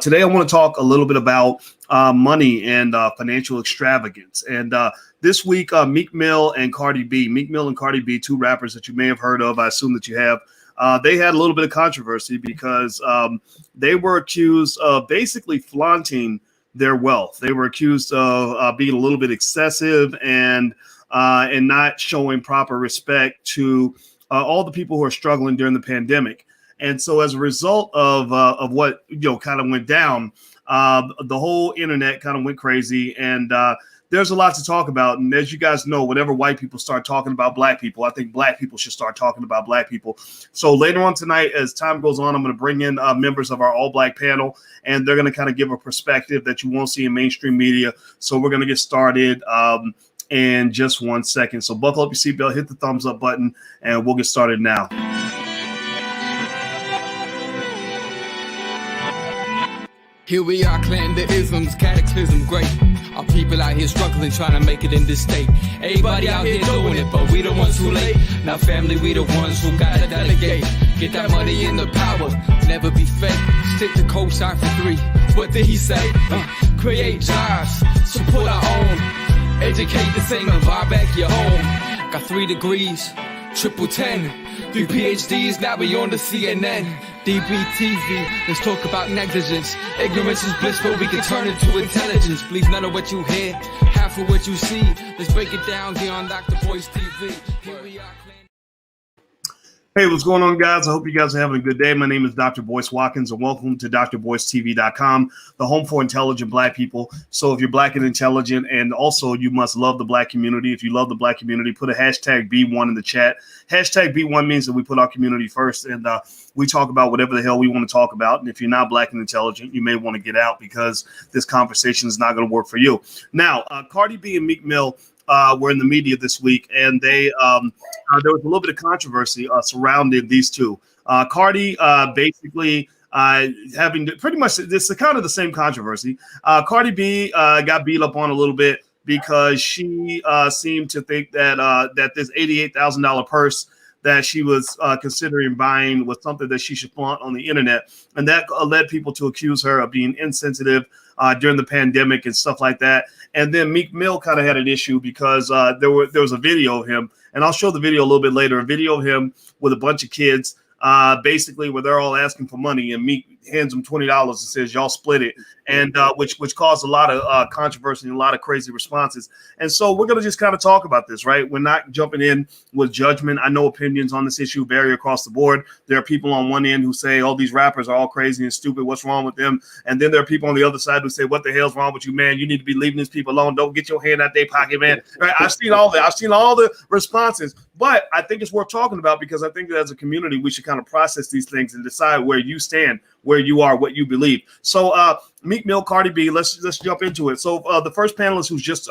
Today, I want to talk a little bit about money and financial extravagance. And this week, Meek Mill and Cardi B, two rappers that you may have heard of. I assume that you have. They had a little bit of controversy because they were accused of basically flaunting their wealth. They were accused of being a little bit excessive and not showing proper respect to all the people who are struggling during the pandemic. And so, as a result of what kind of went down, the whole internet kind of went crazy, and there's a lot to talk about. And as you guys know, whenever white people start talking about black people, I think black people should start talking about black people. So later on tonight, as time goes on, I'm going to bring in members of our all-black panel, and they're going to kind of give a perspective that you won't see in mainstream media. So we're going to get started in just 1 second. So buckle up your seatbelt, hit the thumbs up button, and we'll get started now. Here we are, clan the isms, cataclysm, great. Our people out here struggling, trying to make it in this state. Everybody out here doing it, but we the ones who late. Now family, we the ones who gotta delegate. Get that money in the power, never be fake. Stick to co-sign for 3. What did he say? Create jobs, support our own. Educate the same and buy back your home. Got 3 degrees, triple 10. 3 PhDs, now we on the CNN. DBTV, let's talk about negligence. Ignorance is bliss, but we can turn it to intelligence. Believe none of what you hear, half of what you see. Let's break it down here on Dr. Boy's TV. Here we are. Hey, what's going on, guys? I hope you guys are having a good day. My name is Dr. Boyce Watkins, and welcome to drboycetv.com, the home for intelligent black people. So if you're black and intelligent, and also you must love the black community. If you love the black community, put a hashtag B1 in the chat. Hashtag B1 means that we put our community first, and we talk about whatever the hell we want to talk about. And if you're not black and intelligent, you may want to get out because this conversation is not going to work for you. Now, Cardi B and Meek Mill were in the media this week, and they there was a little bit of controversy surrounding these two. Cardi basically having pretty much this is kind of the same controversy. Cardi B got beat up on a little bit because she seemed to think that that this $88,000 purse that she was considering buying was something that she should flaunt on the internet, and that led people to accuse her of being insensitive during the pandemic and stuff like that. And then Meek Mill kind of had an issue because there was a video of him, and I'll show the video a little bit later, a video of him with a bunch of kids, basically where they're all asking for money, and Meek hands them $20 and says, y'all split it, and which caused a lot of controversy and a lot of crazy responses. And so we're going to just kind of talk about this, right? We're not jumping in with judgment. I know opinions on this issue vary across the board. There are people on one end who say, oh, these rappers are all crazy and stupid. What's wrong with them? And then there are people on the other side who say, what the hell's wrong with you, man? You need to be leaving these people alone. Don't get your hand out their pocket, man. Right? I've seen all that. I've seen all the responses, but I think it's worth talking about because I think that as a community, we should kind of process these things and decide where you stand, where you are, what you believe. So Meek Mill, Cardi B, let's jump into it. So the first panelist who's just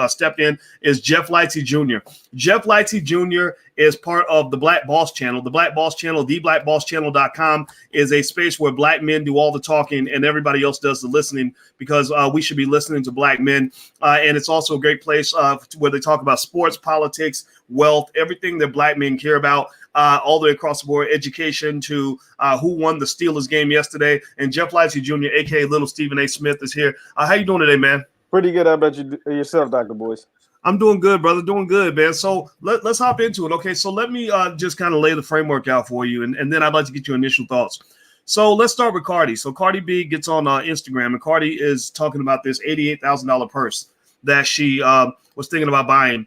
stepped in is Jeff Leitzy Jr. Jeff Leitzy Jr. is part of the Black Boss Channel. The Black Boss Channel, theblackbosschannel.com, is a space where black men do all the talking and everybody else does the listening, because we should be listening to black men. And it's also a great place where they talk about sports, politics, wealth, everything that black men care about. All the way across the board, education to who won the Steelers game yesterday. And Jeff Leitzy Jr., a.k.a. Little Stephen A. Smith, is here. How you doing today, man? Pretty good. How about you yourself, Dr. Boyce? I'm doing good, brother. Doing good, man. So let's hop into it. Okay, so let me just kind of lay the framework out for you, and then I'd like to get your initial thoughts. So let's start with Cardi. So Cardi B gets on Instagram, and Cardi is talking about this $88,000 purse that she was thinking about buying.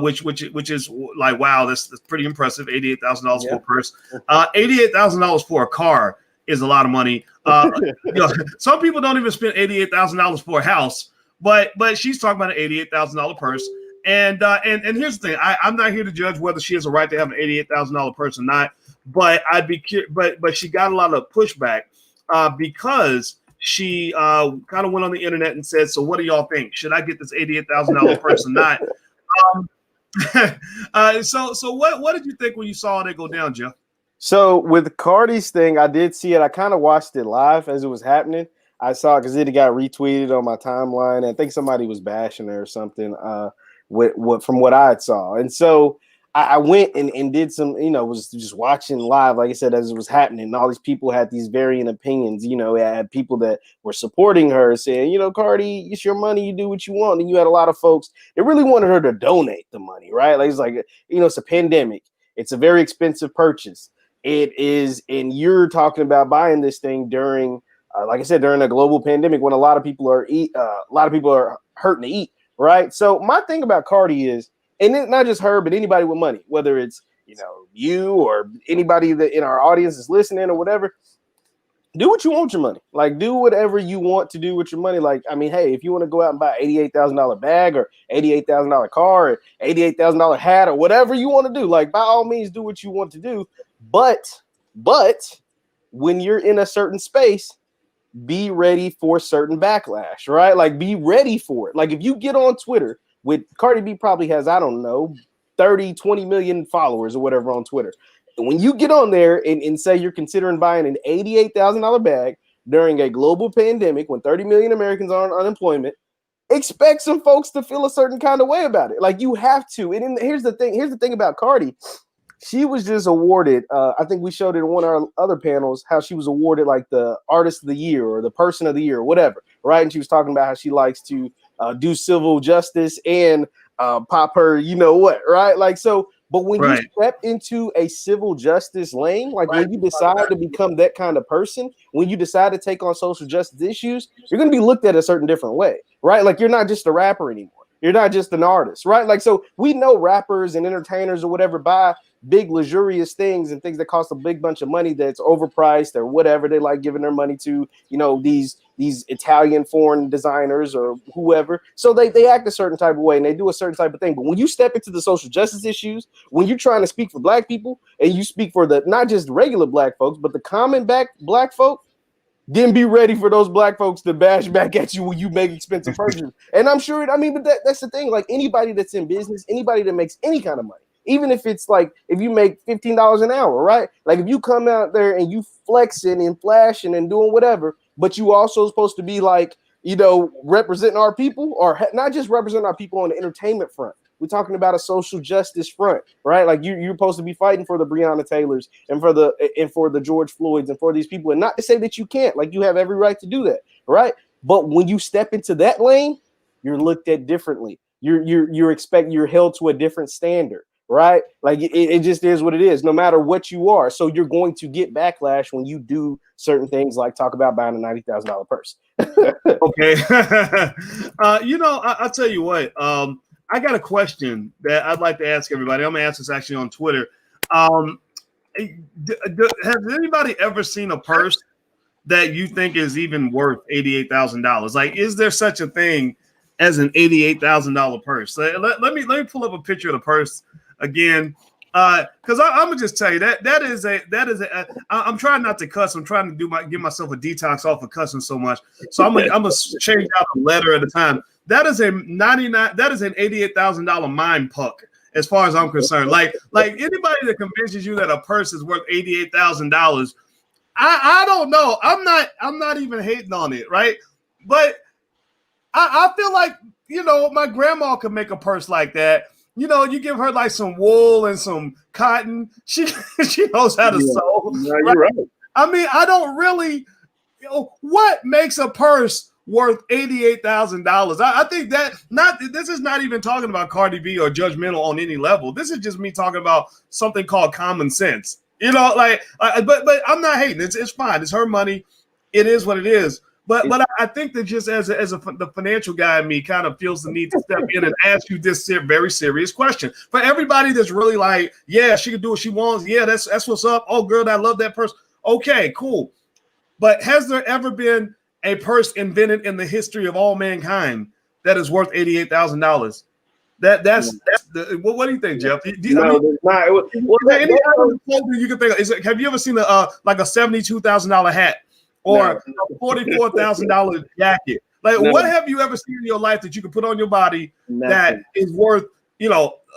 Which is like, wow, that's pretty impressive. $88,000 for a purse. $88,000 for a car is a lot of money. Some people don't even spend $88,000 for a house, but she's talking about an $88,000 purse. And here's the thing: I'm not here to judge whether she has a right to have an $88,000 purse or not. But I'd be but she got a lot of pushback because she kind of went on the internet and said, "So what do y'all think? Should I get this $88,000 purse or not?" So what did you think when you saw it go down, Jeff? So with Cardi's thing, I did see it. I kind of watched it live as it was happening. I saw it because it got retweeted on my timeline. I think somebody was bashing her or something. From what I saw, and so I went and did some, was just watching live, like I said, as it was happening. And all these people had these varying opinions. I had people that were supporting her saying, Cardi, it's your money, you do what you want. And you had a lot of folks that really wanted her to donate the money, right? Like, it's like, it's a pandemic. It's a very expensive purchase. It is, and you're talking about buying this thing during, like I said, during a global pandemic when a lot of people are hurting to eat, right? So my thing about Cardi is, and it's not just her, but anybody with money, whether it's you or anybody that in our audience is listening or whatever, do what you want with your money. Like, do whatever you want to do with your money. Like, I mean, hey, if you want to go out and buy $88,000 bag or $88,000 car or $88,000 hat or whatever you want to do, like, by all means, do what you want to do. But when you're in a certain space, be ready for certain backlash, right? Like, be ready for it. Like, if you get on Twitter with Cardi B probably has, I don't know, 30, 20 million followers or whatever on Twitter. When you get on there and say you're considering buying an $88,000 bag during a global pandemic when 30 million Americans are on unemployment, expect some folks to feel a certain kind of way about it. Like, you have to. And here's the thing about Cardi. She was just awarded, I think we showed it in one of our other panels, how she was awarded like the artist of the year or the person of the year or whatever, right? And she was talking about how she likes to do civil justice and pop her, right? Like, so, but when you step into a civil justice lane, like when you decide to become that kind of person, when you decide to take on social justice issues, you're going to be looked at a certain different way, right? Like, you're not just a rapper anymore. You're not just an artist, right? Like, so we know rappers and entertainers or whatever buy big luxurious things and things that cost a big bunch of money that's overpriced or whatever they like giving their money to, these Italian foreign designers or whoever. So they act a certain type of way and they do a certain type of thing. But when you step into the social justice issues, when you're trying to speak for black people and you speak for the not just regular black folks, but the common black folk, then be ready for those black folks to bash back at you when you make expensive purchases. And I'm sure, but that's the thing. Like, anybody that's in business, anybody that makes any kind of money, even if it's like, if you make $15 an hour, right? Like, if you come out there and you flexing and flashing and doing whatever, but you also supposed to be like, representing our people, or not just representing our people on the entertainment front. We're talking about a social justice front, right? Like, you're supposed to be fighting for the Breonna Taylors and for the George Floyds and for these people. And not to say that you can't, like, you have every right to do that, right? But when you step into that lane, you're looked at differently. You're held to a different standard, right? Like, it just is what it is, no matter what you are. So you're going to get backlash when you do certain things, like talk about buying a $90,000 purse. Okay. I'll tell you what. I got a question that I'd like to ask everybody. I'm gonna ask this actually on Twitter. Has anybody ever seen a purse that you think is even worth $88,000? Like, is there such a thing as an $88,000 purse? Let me pull up a picture of the purse again, because I'm gonna just tell you that is a. I'm trying not to cuss. I'm trying to give myself a detox off of cussing so much. So I'm gonna change out a letter at a time. That is an $88,000 mind puck, as far as I'm concerned. Like anybody that convinces you that a purse is worth $88,000, I don't know. I'm not even hating on it, right? But I feel like, my grandma could make a purse like that. You give her like some wool and some cotton, she knows how to sew. Yeah, you're right. I mean, I don't really, what makes a purse worth $88,000? I think this is not even talking about Cardi B or judgmental on any level. This is just me talking about something called common sense. But I'm not hating. It's fine. It's her money. It is what it is. But I think that just the financial guy in me kind of feels the need to step in and ask you this very serious question. For everybody that's really like, yeah, she can do what she wants. Yeah, that's what's up. Oh, girl, I love that purse. Okay, cool. But has there ever been a purse invented in the history of all mankind that is worth $88,000? That's what do you think, Jeff? There's not. Any other clothing you can think of? Have you ever seen like a $72,000 hat or a $44,000 jacket? Like, what have you ever seen in your life that you can put on your body that is worth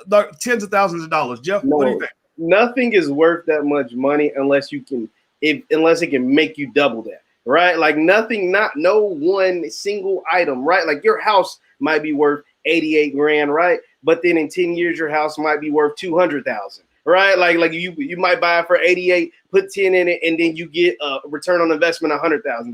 like tens of thousands of dollars? Jeff, what do you think? Nothing is worth that much money unless it can make you double that. Right? Like, no one single item, right? Like, your house might be worth 88 grand, right? But then in 10 years, your house might be worth 200,000, right? Like you might buy it for 88, put 10 in it, and then you get a return on investment $100,000.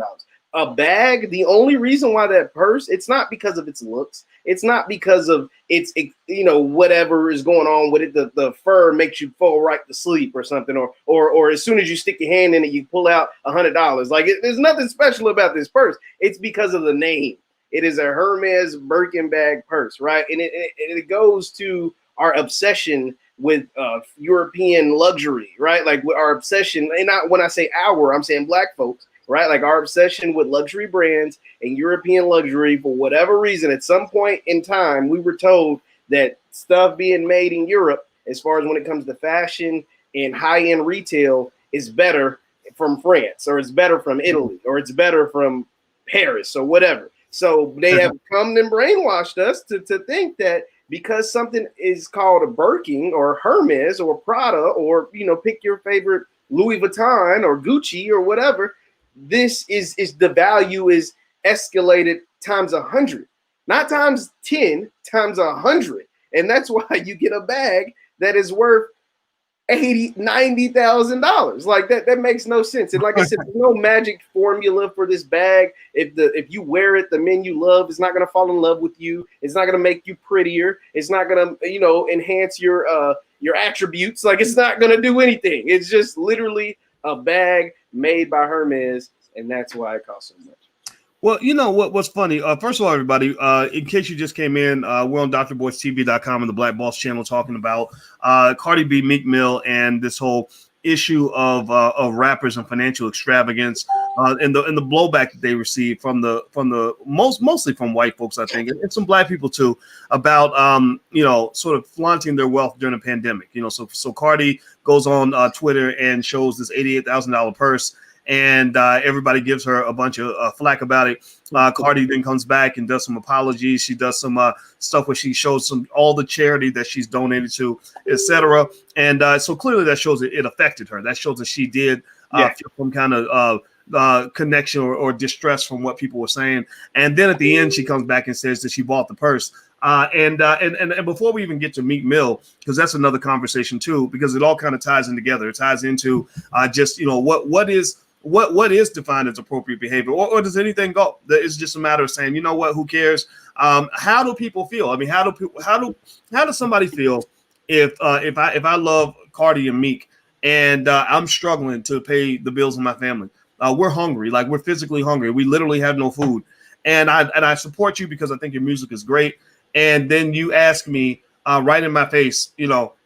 A bag, the only reason why that purse, it's not because of its looks. It's not because of its, whatever is going on with it. The fur makes you fall right to sleep or something, or as soon as you stick your hand in it, you pull out $100. Like there's nothing special about this purse. It's because of the name. It is a Hermes Birkin bag purse, right? And it goes to our obsession with European luxury, right? Like our obsession, and not when I say our, I'm saying black folks. Right, like our obsession with luxury brands and European luxury. For whatever reason, at some point in time, we were told that stuff being made in Europe, as far as when it comes to fashion and high-end retail, is better from France, or it's better from Italy, or it's better from Paris, or whatever. So they have come and brainwashed us to think that because something is called a Birkin or Hermes or Prada, or pick your favorite Louis Vuitton or Gucci or whatever, this is the value is escalated times 100, not times 10, times 100. And that's why you get a bag that is worth $90,000. Like that makes no sense. And like I said, there's no magic formula for this bag. If you wear it, the men you love is not going to fall in love with you. It's not going to make you prettier. It's not going to enhance your attributes. Like it's not going to do anything. It's just literally a bag made by Hermes, and that's why it costs so much. Well, what's funny? First of all, everybody, in case you just came in, we're on drboystv.com and the Black Boss channel talking about Cardi B, Meek Mill, and this whole issue of rappers and financial extravagance, and the blowback that they receive from the mostly from white folks, I think, and some black people too, about sort of flaunting their wealth during the pandemic. So Cardi goes on Twitter and shows this $88,000 purse. And everybody gives her a bunch of flack about it. Cardi then comes back and does some apologies. She does some stuff where she shows all the charity that she's donated to, etc. And so clearly that shows it affected her. That shows that she did feel some kind of connection or distress from what people were saying. And then at the end, she comes back and says that she bought the purse. And before we even get to Meek Mill, because that's another conversation too, because it all kind of ties in together. It ties into what is defined as appropriate behavior, or does anything go? It's just a matter of saying, who cares? How do people feel? I mean, how does somebody feel if I love Cardi and Meek and I'm struggling to pay the bills of my family? We're hungry, like we're physically hungry. We literally have no food, and I support you because I think your music is great. And then you ask me right in my face,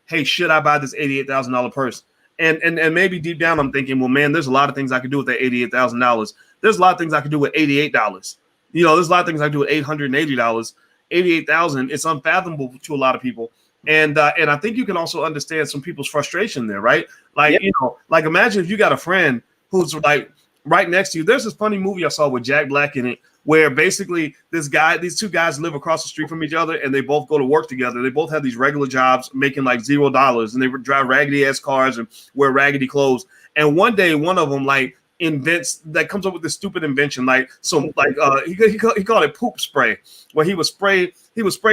hey, should I buy this $88,000 purse? And maybe deep down I'm thinking, well, man, there's a lot of things I could do with that $88,000. There's a lot of things I could do with $88. There's a lot of things I could do with $880. $88,000. It's unfathomable to a lot of people. And I think you can also understand some people's frustration there, right? Like, like imagine if you got a friend who's like right next to you. There's this funny movie I saw with Jack Black in it, where basically these two guys live across the street from each other and they both go to work together. They both have these regular jobs making like $0, and they drive raggedy ass cars and wear raggedy clothes. And one day, one of them comes up with this stupid invention, he called it poop spray, where he would spray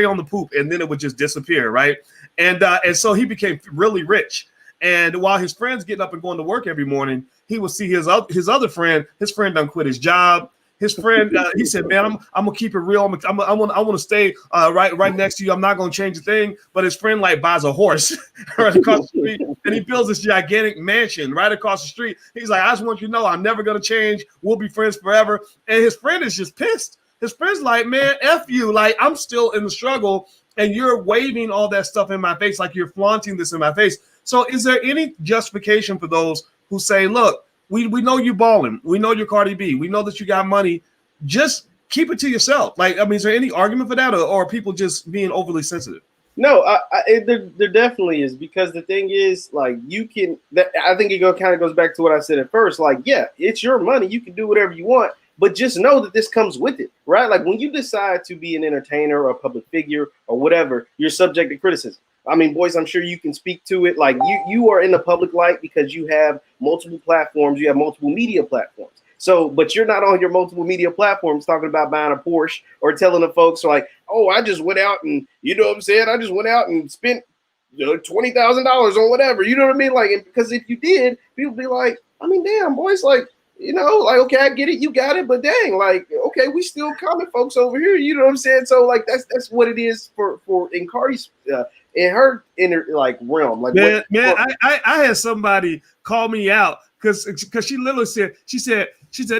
on the poop and then it would just disappear, right? And so he became really rich. And while his friend's getting up and going to work every morning, he would see his other friend. His friend done quit his job. His friend, he said, "Man, I'm gonna keep it real. I want to stay right next to you. I'm not gonna change a thing." But his friend buys a horse right across the street, and he builds this gigantic mansion right across the street. He's like, "I just want you to know, I'm never gonna change. We'll be friends forever." And his friend is just pissed. His friend's like, "Man, F you. Like, I'm still in the struggle, and you're waving all that stuff in my face, like you're flaunting this in my face." So, is there any justification for those who say, "Look, we know you balling. We know you're Cardi B. We know that you got money. Just keep it to yourself." Like, I mean, is there any argument for that, or are people just being overly sensitive? No, there definitely is, because the thing is, like, I think it kind of goes back to what I said at first. Like, yeah, it's your money. You can do whatever you want, but just know that this comes with it, right? Like, when you decide to be an entertainer or a public figure or whatever, you're subject to criticism. I mean, boys, I'm sure you can speak to it. Like, you are in the public light because you have multiple platforms. You have multiple media platforms. So, but you're not on your multiple media platforms talking about buying a Porsche or telling the folks like, oh, I just went out and, you know what I'm saying? I just went out and spent $20,000 on whatever. You know what I mean? Like, because if you did, people be like, I mean, damn, boys, like, you know, like, okay, I get it, you got it, but dang, like, okay, we still common folks over here. You know what I'm saying? So, like, that's what it is for in Cardi's in her inner like realm. Like, man, I had somebody call me out because she literally said, she said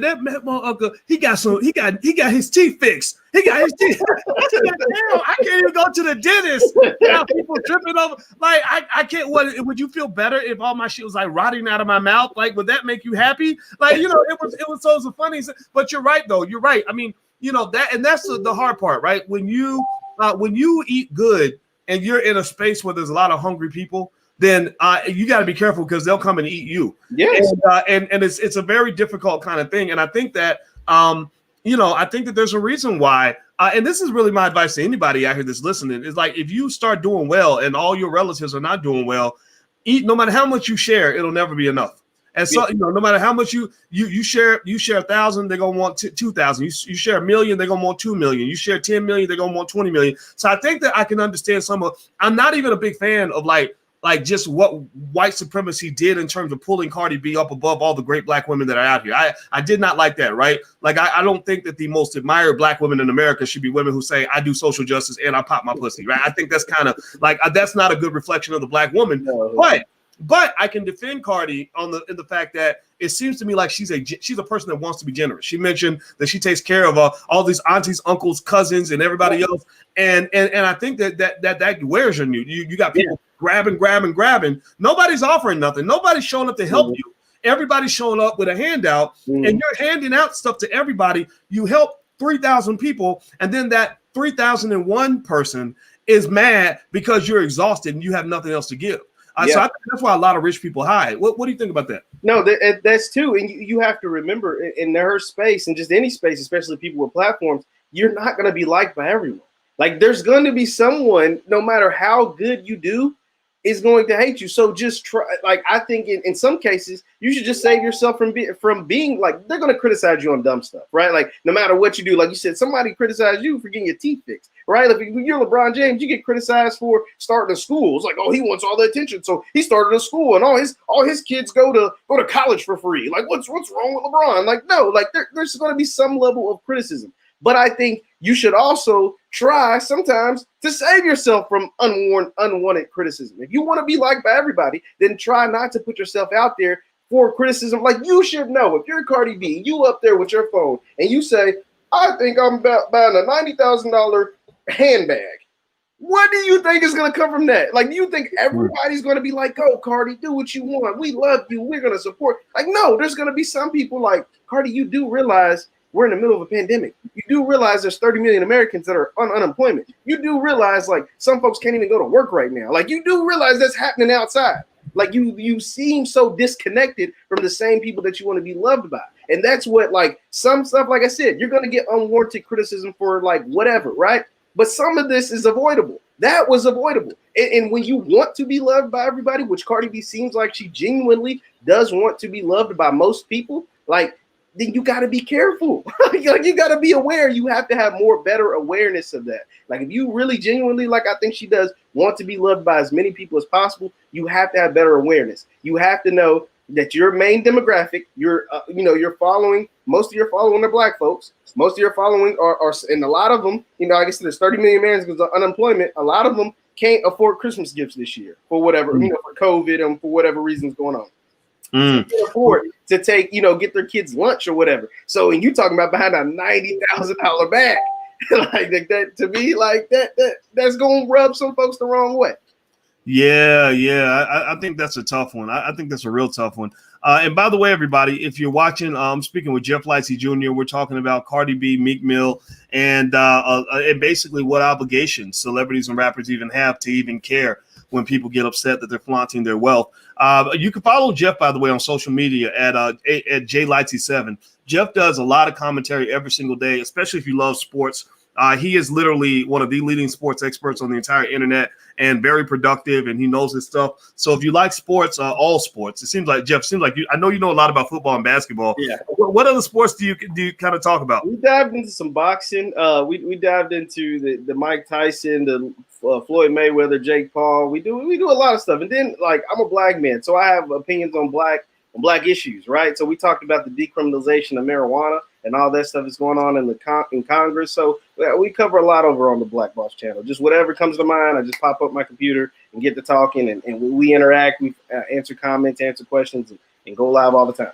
that motherfucker, he got his teeth fixed. He got his teeth. I said, damn, I can't even go to the dentist. Now people tripping over. Like, I can't. What would you feel better if all my shit was like rotting out of my mouth? Like, would that make you happy? Like, you know, it was so funny. But you're right though. You're right. I mean, you know that, and that's the hard part, right? When you eat good and you're in a space where there's a lot of hungry people, then you got to be careful because they'll come and eat you. Yes. And it's a very difficult kind of thing. And I think that, you know, I think that there's a reason why, and this is really my advice to anybody out here that's listening, is like, if you start doing well and all your relatives are not doing well, eat, no matter how much you share, it'll never be enough. And so, you know, no matter how much you share 1,000, they're gonna want 2,000. You share 1 million, they're gonna want 2 million. You share 10 million, they're gonna want 20 million. So I think that I can understand I'm not even a big fan of like just what white supremacy did in terms of pulling Cardi B up above all the great black women that are out here. I did not like that, right? Like, I don't think that the most admired black women in America should be women who say, I do social justice and I pop my pussy, right? I think that's kind of like, that's not a good reflection of the black woman. No. But I can defend Cardi in the fact that it seems to me like she's a person that wants to be generous. She mentioned that she takes care of all these aunties, uncles, cousins, and everybody else. And I think that wears on you. You got people grabbing. Nobody's offering nothing. Nobody's showing up to help you. Everybody's showing up with a handout, and you're handing out stuff to everybody. You help 3,000 people, and then that 3,001 person is mad because you're exhausted and you have nothing else to give. So I think that's why a lot of rich people hide. What do you think about that? No, that's too. And you have to remember, in her space and just any space, especially people with platforms, you're not going to be liked by everyone. Like, there's going to be someone, no matter how good you do, is going to hate you. So just try. Like, I think in some cases, you should just save yourself from being like, they're going to criticize you on dumb stuff, right? Like, no matter what you do, like you said, somebody criticized you for getting your teeth fixed, right? If you're LeBron James, you get criticized for starting a school. It's like, oh, he wants all the attention, so he started a school, and all his kids go to college for free. Like, what's wrong with LeBron? Like, no, like there's going to be some level of criticism. But I think you should also try sometimes to save yourself from unwanted criticism. If you want to be liked by everybody, then try not to put yourself out there for criticism. Like, you should know, if you're Cardi B, you up there with your phone and you say, I think I'm about buying a $90,000 handbag. What do you think is going to come from that? Like, do you think everybody's going to be like, oh, Cardi, do what you want. We love you. We're going to support. Like, no, there's going to be some people like, Cardi, you do realize we're in the middle of a pandemic. You do realize there's 30 million Americans that are on unemployment. You do realize, like, some folks can't even go to work right now. Like, you do realize that's happening outside. Like, you seem so disconnected from the same people that you want to be loved by. And that's what, like, some stuff, like I said, you're going to get unwarranted criticism for, like, whatever, right? But some of this is avoidable. That was avoidable. And when you want to be loved by everybody, which Cardi B seems like she genuinely does want to be loved by most people, like, then you got to be careful. Like, you got to be aware. You have to have better awareness of that. Like, if you really genuinely, like I think she does, want to be loved by as many people as possible, you have to have better awareness. You have to know that your main demographic, you're following, most of your following are black folks. Most of your following are, and a lot of them, like I said, there's 30 million Americans because of unemployment. A lot of them can't afford Christmas gifts this year for whatever, for COVID and for whatever reasons going on. So they can't afford to take, get their kids lunch or whatever. So when you talking about behind a $90,000 bag, like that, to me, like that's going to rub some folks the wrong way. Yeah. I think that's a tough one. I think that's a real tough one. And by the way, everybody, if you're watching, I'm speaking with Jeff Leitzy Jr. We're talking about Cardi B, Meek Mill, and basically what obligations celebrities and rappers even have to even care when people get upset that they're flaunting their wealth. You can follow Jeff, by the way, on social media at JLeitzy7. Jeff does a lot of commentary every single day, especially if you love sports. He is literally one of the leading sports experts on the entire internet and very productive, and he knows his stuff. So if you like sports, all sports, it seems like, Jeff, I know you know a lot about football and basketball. Yeah. What other sports do you kind of talk about? We dived into some boxing. We dived into the Mike Tyson, the Floyd Mayweather, Jake Paul. We do a lot of stuff. And then, like, I'm a black man, so I have opinions on black issues, right? So we talked about the decriminalization of marijuana and all that stuff is going on in Congress. So we cover a lot over on the Black Boss channel. Just whatever comes to mind, I just pop up my computer and get to talking, and we interact. We answer comments, answer questions, and go live all the time.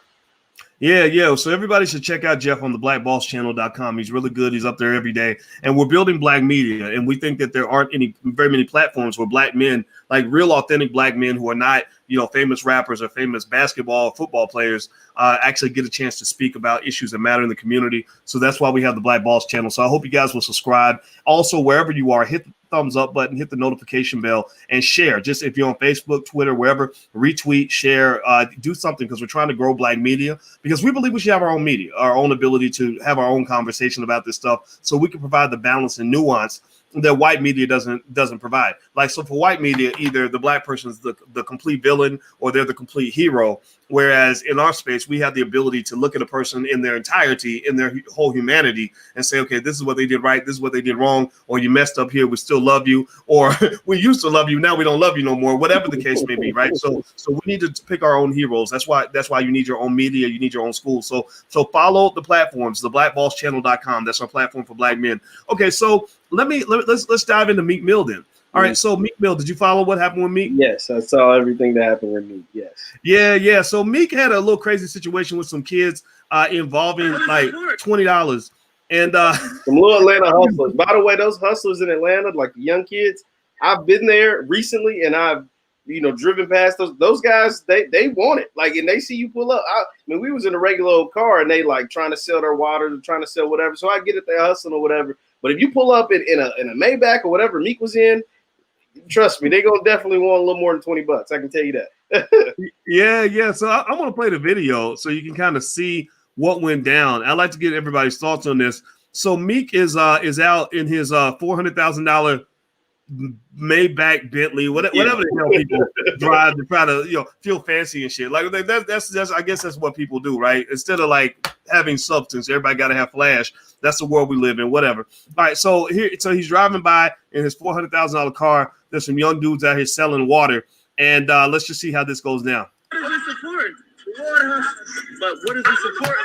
Yeah. So everybody should check out Jeff on the blackbosschannel.com. He's really good. He's up there every day. And we're building black media. And we think that there aren't very many platforms where black men, like real authentic black men who are not, famous rappers or famous basketball or football players, actually get a chance to speak about issues that matter in the community. So that's why we have the Black Boss channel. So I hope you guys will subscribe. Also, wherever you are, hit the thumbs up button, hit the notification bell, and share. Just if you're on Facebook, Twitter, wherever, retweet, share, do something, because we're trying to grow black media, because we believe we should have our own media, our own ability to have our own conversation about this stuff, so we can provide the balance and nuance that white media doesn't provide. Like, so for white media, either the black person's the complete villain or they're the complete hero. Whereas in our space, we have the ability to look at a person in their entirety, in their whole humanity, and say, okay, this is what they did right, this is what they did wrong, or you messed up here, we still love you, or we used to love you, now we don't love you no more, whatever the case may be, right? So we need to pick our own heroes. That's why you need your own media, you need your own school. So follow the platforms, the blackbosschannel.com. That's our platform for black men. Okay, so let's dive into Meek Mill then. All right, so Meek Mill, did you follow what happened with Meek? Yes, I saw everything that happened with Meek. Yes. Yeah. So Meek had a little crazy situation with some kids involving like $20 and some little Atlanta hustlers. By the way, those hustlers in Atlanta, like the young kids, I've been there recently, and I've driven past those guys. They want it, like, and they see you pull up. I mean, we was in a regular old car, and they like trying to sell their water, trying to sell whatever. So I get it, they're hustling or whatever. But if you pull up in a Maybach or whatever Meek was in, trust me, they gonna definitely want a little more than $20. I can tell you that. Yeah. So I want to play the video so you can kind of see what went down. I'd like to get everybody's thoughts on this. So Meek is out in his $400,000 Maybach Bentley, whatever the hell people drive to try to feel fancy and shit. Like that's I guess that's what people do, right? Instead of like having substance, everybody got to have flash. That's the world we live in. Whatever. All right, so he's driving by in his $400,000 car. There's some young dudes out here selling water, and let's just see how this goes down. What is this support? Water, but what is this support?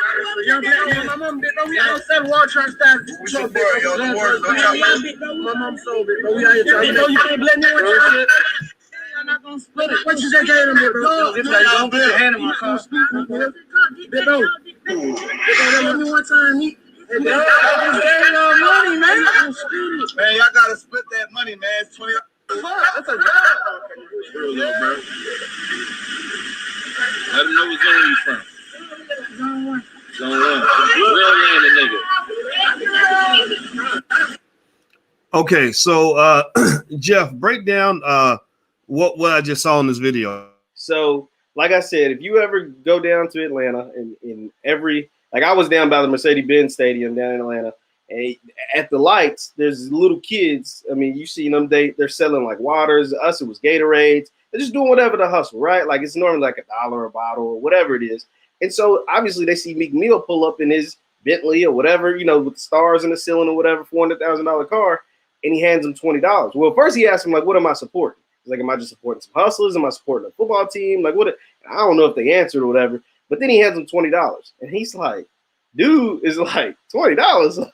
Young black man, my mom did no, we don't sell water trying to start. We support your support. My mom sold it, but we out here trying to. You can't blame me with your shit. I'm not gonna split it. What you just gave him, bro? It's like don't put your hand in my car. Bit though. Let me one time, Meek. Hey, bro, I just gave y'all money, man. Man, y'all gotta split that money, man. It's $20. That's a job. Yeah, bro. Let them know what zone you from. Zone 1. Real land, nigga. Okay, so Jeff, break down what I just saw in this video. So, like I said, if you ever go down to Atlanta, in every, like I was down by the Mercedes-Benz Stadium down in Atlanta, and at the lights, there's little kids. I mean, you see them, they're selling like waters. Us, it was Gatorades. They're just doing whatever to hustle, right? Like it's normally like $1 a bottle or whatever it is. And so obviously they see Meek Mill pull up in his Bentley or whatever, with the stars in the ceiling or whatever, $400,000 car, and he hands him $20. Well, first he asked him, like, what am I supporting? He's like, am I just supporting some hustlers? Am I supporting a football team? Like, what? I don't know if they answered or whatever. But then he hands him $20. And he's like, dude is like, $20?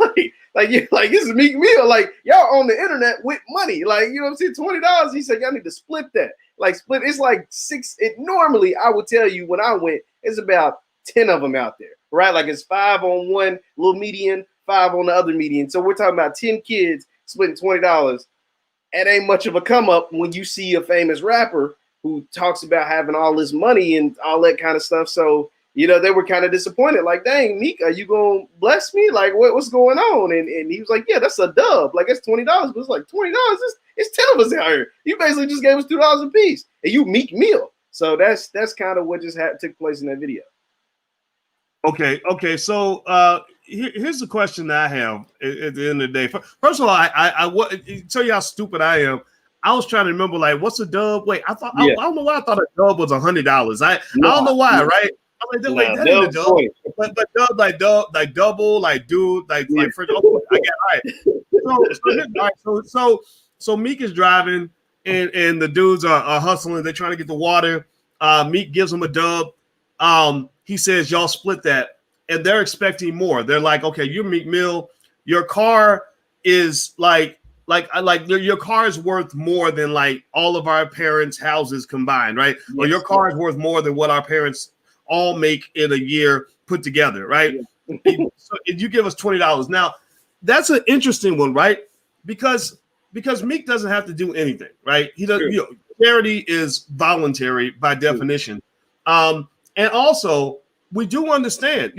Like this is Meek Mill. Like, y'all on the internet with money. Like, you know what I'm saying? $20. He said, y'all need to split that. Like, split. It's like 6. Normally, I would tell you when I went, it's about 10 of them out there, right? Like it's 5 on one little median, 5 on the other median. So we're talking about 10 kids splitting $20. It ain't much of a come up when you see a famous rapper who talks about having all this money and all that kind of stuff. So, they were kind of disappointed. Like, dang, Meek, are you going to bless me? Like, what's going on? And he was like, yeah, that's a dub. Like, it's $20. But it's like, $20? It's 10 of us out here. You basically just gave us $2 a piece. And you Meek Mill. So that's kind of what just took place in that video. Okay. So here's the question that I have at the end of the day. First of all, I tell you how stupid I am. I was trying to remember, like, what's a dub? Wait, I don't know why I thought a dub was $100. I don't know why, right? I'm like, wait, that ain't a dub. But dub, like double, like dude, like French. Okay, I get all right. So Meek is driving, and the dudes are hustling. They're trying to get the water. Meek gives him a dub. He says, y'all split that. And they're expecting more. They're like, okay, you're Meek Mill. Your car is like your car is worth more than like all of our parents' houses combined, right? Yes. Or your car is worth more than what our parents all make in a year put together, right? Yeah. So you give us $20. Now, that's an interesting one, right? Because Meek doesn't have to do anything, right? He doesn't. Sure. Charity is voluntary by definition, and also we do understand,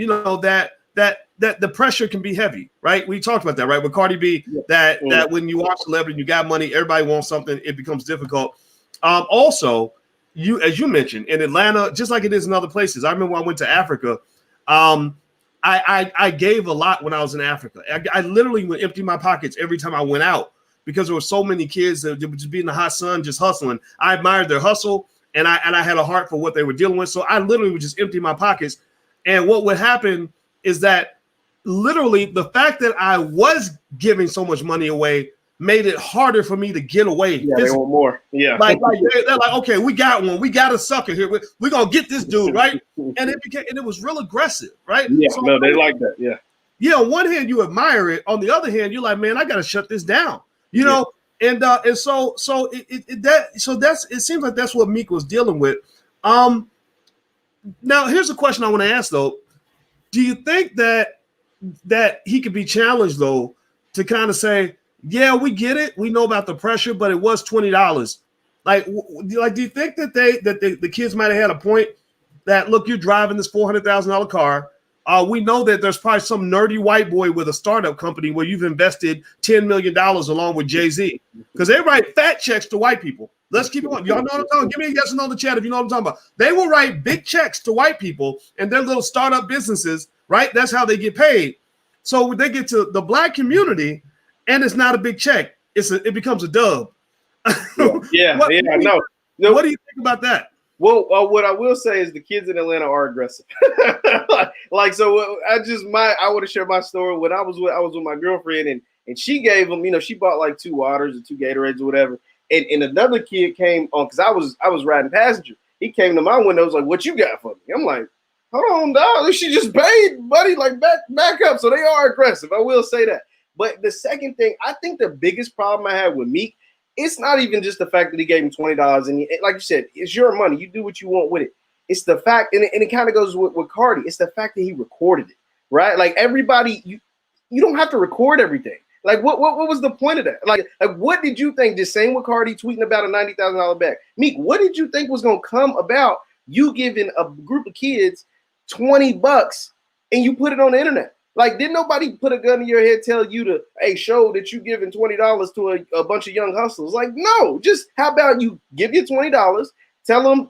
that the pressure can be heavy, right? We talked about that, right? With Cardi B, that when you are a celebrity, you got money, everybody wants something, it becomes difficult. Also, as you mentioned, in Atlanta, just like it is in other places. I remember when I went to Africa, I gave a lot when I was in Africa. I literally would empty my pockets every time I went out because there were so many kids that would just be in the hot sun, just hustling. I admired their hustle, and I had a heart for what they were dealing with. So I literally would just empty my pockets. And what would happen is that literally the fact that I was giving so much money away made it harder for me to get away. Yeah, they want more. Yeah. Like they're like, okay, we got one. We got a sucker here. We're going to get this dude, right? And it was real aggressive, right? Yeah, so, no, they like that. Yeah. Yeah, on one hand, you admire it. On the other hand, you're like, man, I got to shut this down. You know? And so it seems like that's what Meek was dealing with. Now here's a question I want to ask though. Do you think that he could be challenged though to kind of say, yeah, we get it, we know about the pressure, but it was $20. Like do you think that the kids might have had a point that, look, you're driving this $400,000 car. We know that there's probably some nerdy white boy with a startup company where you've invested $10 million along with Jay-Z, because they write fat checks to white people. Let's keep it on. Y'all know what I'm talking about? Give me a yes or no in the chat if you know what I'm talking about. They will write big checks to white people and their little startup businesses, right? That's how they get paid. So when they get to the black community and it's not a big check, it becomes a dub. Yeah, What do you think about that? Well, what I will say is the kids in Atlanta are aggressive. So I would have shared my story when I was with my girlfriend and she gave them, she bought like 2 waters or 2 Gatorades or whatever. And another kid came on because I was riding passenger. He came to my window, was like, "What you got for me?" I'm like, "Hold on, dog. She just paid, buddy. Like back up." So they are aggressive. I will say that. But the second thing, I think the biggest problem I had with Meek, it's not even just the fact that he gave him $20 and like you said, it's your money. You do what you want with it. It's the fact, and it kind of goes with Cardi. It's the fact that he recorded it, right? Like everybody, you don't have to record everything. Like what was the point of that? Like what did you think? Just same with Cardi tweeting about a $90,000 bag. Meek, what did you think was gonna come about you giving a group of kids $20 and you put it on the internet? Like, did nobody put a gun in your head, tell you to, hey, show that you giving $20 to a bunch of young hustlers? Like, no, just how about you give you $20, tell them,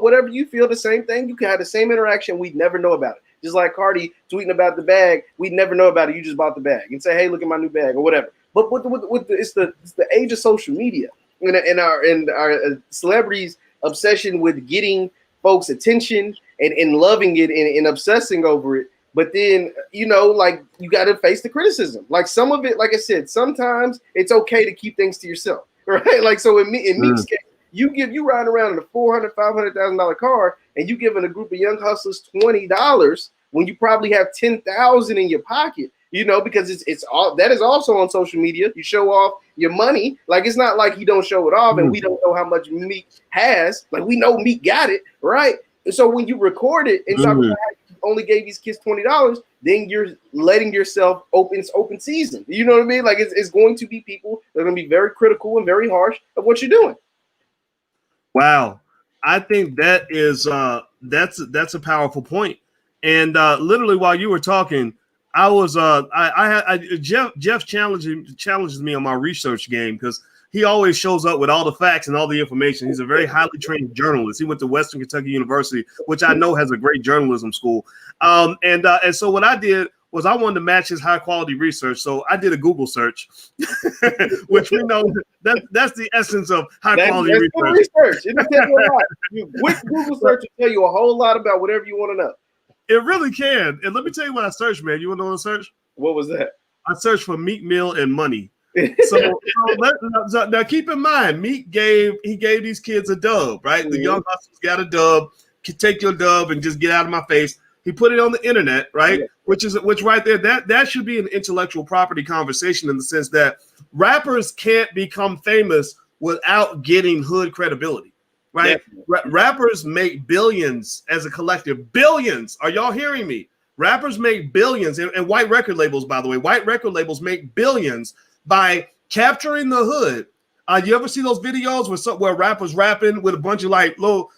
whatever you feel, the same thing. You can have the same interaction. We'd never know about it. Just like Cardi tweeting about the bag, we'd never know about it. You just bought the bag and say, hey, look at my new bag or whatever. But it's the age of social media and our celebrities' obsession with getting folks' attention and loving it and obsessing over it. But then, you got to face the criticism. Like some of it, like I said, sometimes it's okay to keep things to yourself, right? Like, so in Meek's case, you riding around in a $400,000, $500,000 car and you giving a group of young hustlers $20 when you probably have $10,000 in your pocket, because it's all that is also on social media. You show off your money. Like, it's not like he don't show it off and we don't know how much Meek has. Like, we know Meek got it, right? And so when you record it and talk about how you only gave these kids $20, then you're letting yourself open season. You know what I mean? Like, it's going to be people that are going to be very critical and very harsh of what you're doing. Wow, I think that is that's a powerful point. And literally while you were talking, I was Jeff challenges me on my research game because he always shows up with all the facts and all the information. He's a very highly trained journalist. He went to Western Kentucky University, which I know has a great journalism school. And so what I did was I wanted to match his high quality research. So I did a Google search, which we know that's the essence of high quality research. It'll tell you a lot. With Google search will tell you a whole lot about whatever you want to know. It really can. And let me tell you what I searched, man. You want to know what I searched? What was that? I searched for Meek Mill and money. So now keep in mind, Meek gave these kids a dub, right? The young hustlers got a dub. Take your dub and just get out of my face. He put it on the internet, right? Yeah. Which right there, that should be an intellectual property conversation in the sense that rappers can't become famous without getting hood credibility, right? Rappers make billions as a collective. Billions. Are y'all hearing me? Rappers make billions, and white record labels, by the way, white record labels make billions by capturing the hood. You ever see those videos where rappers rapping with a bunch of like little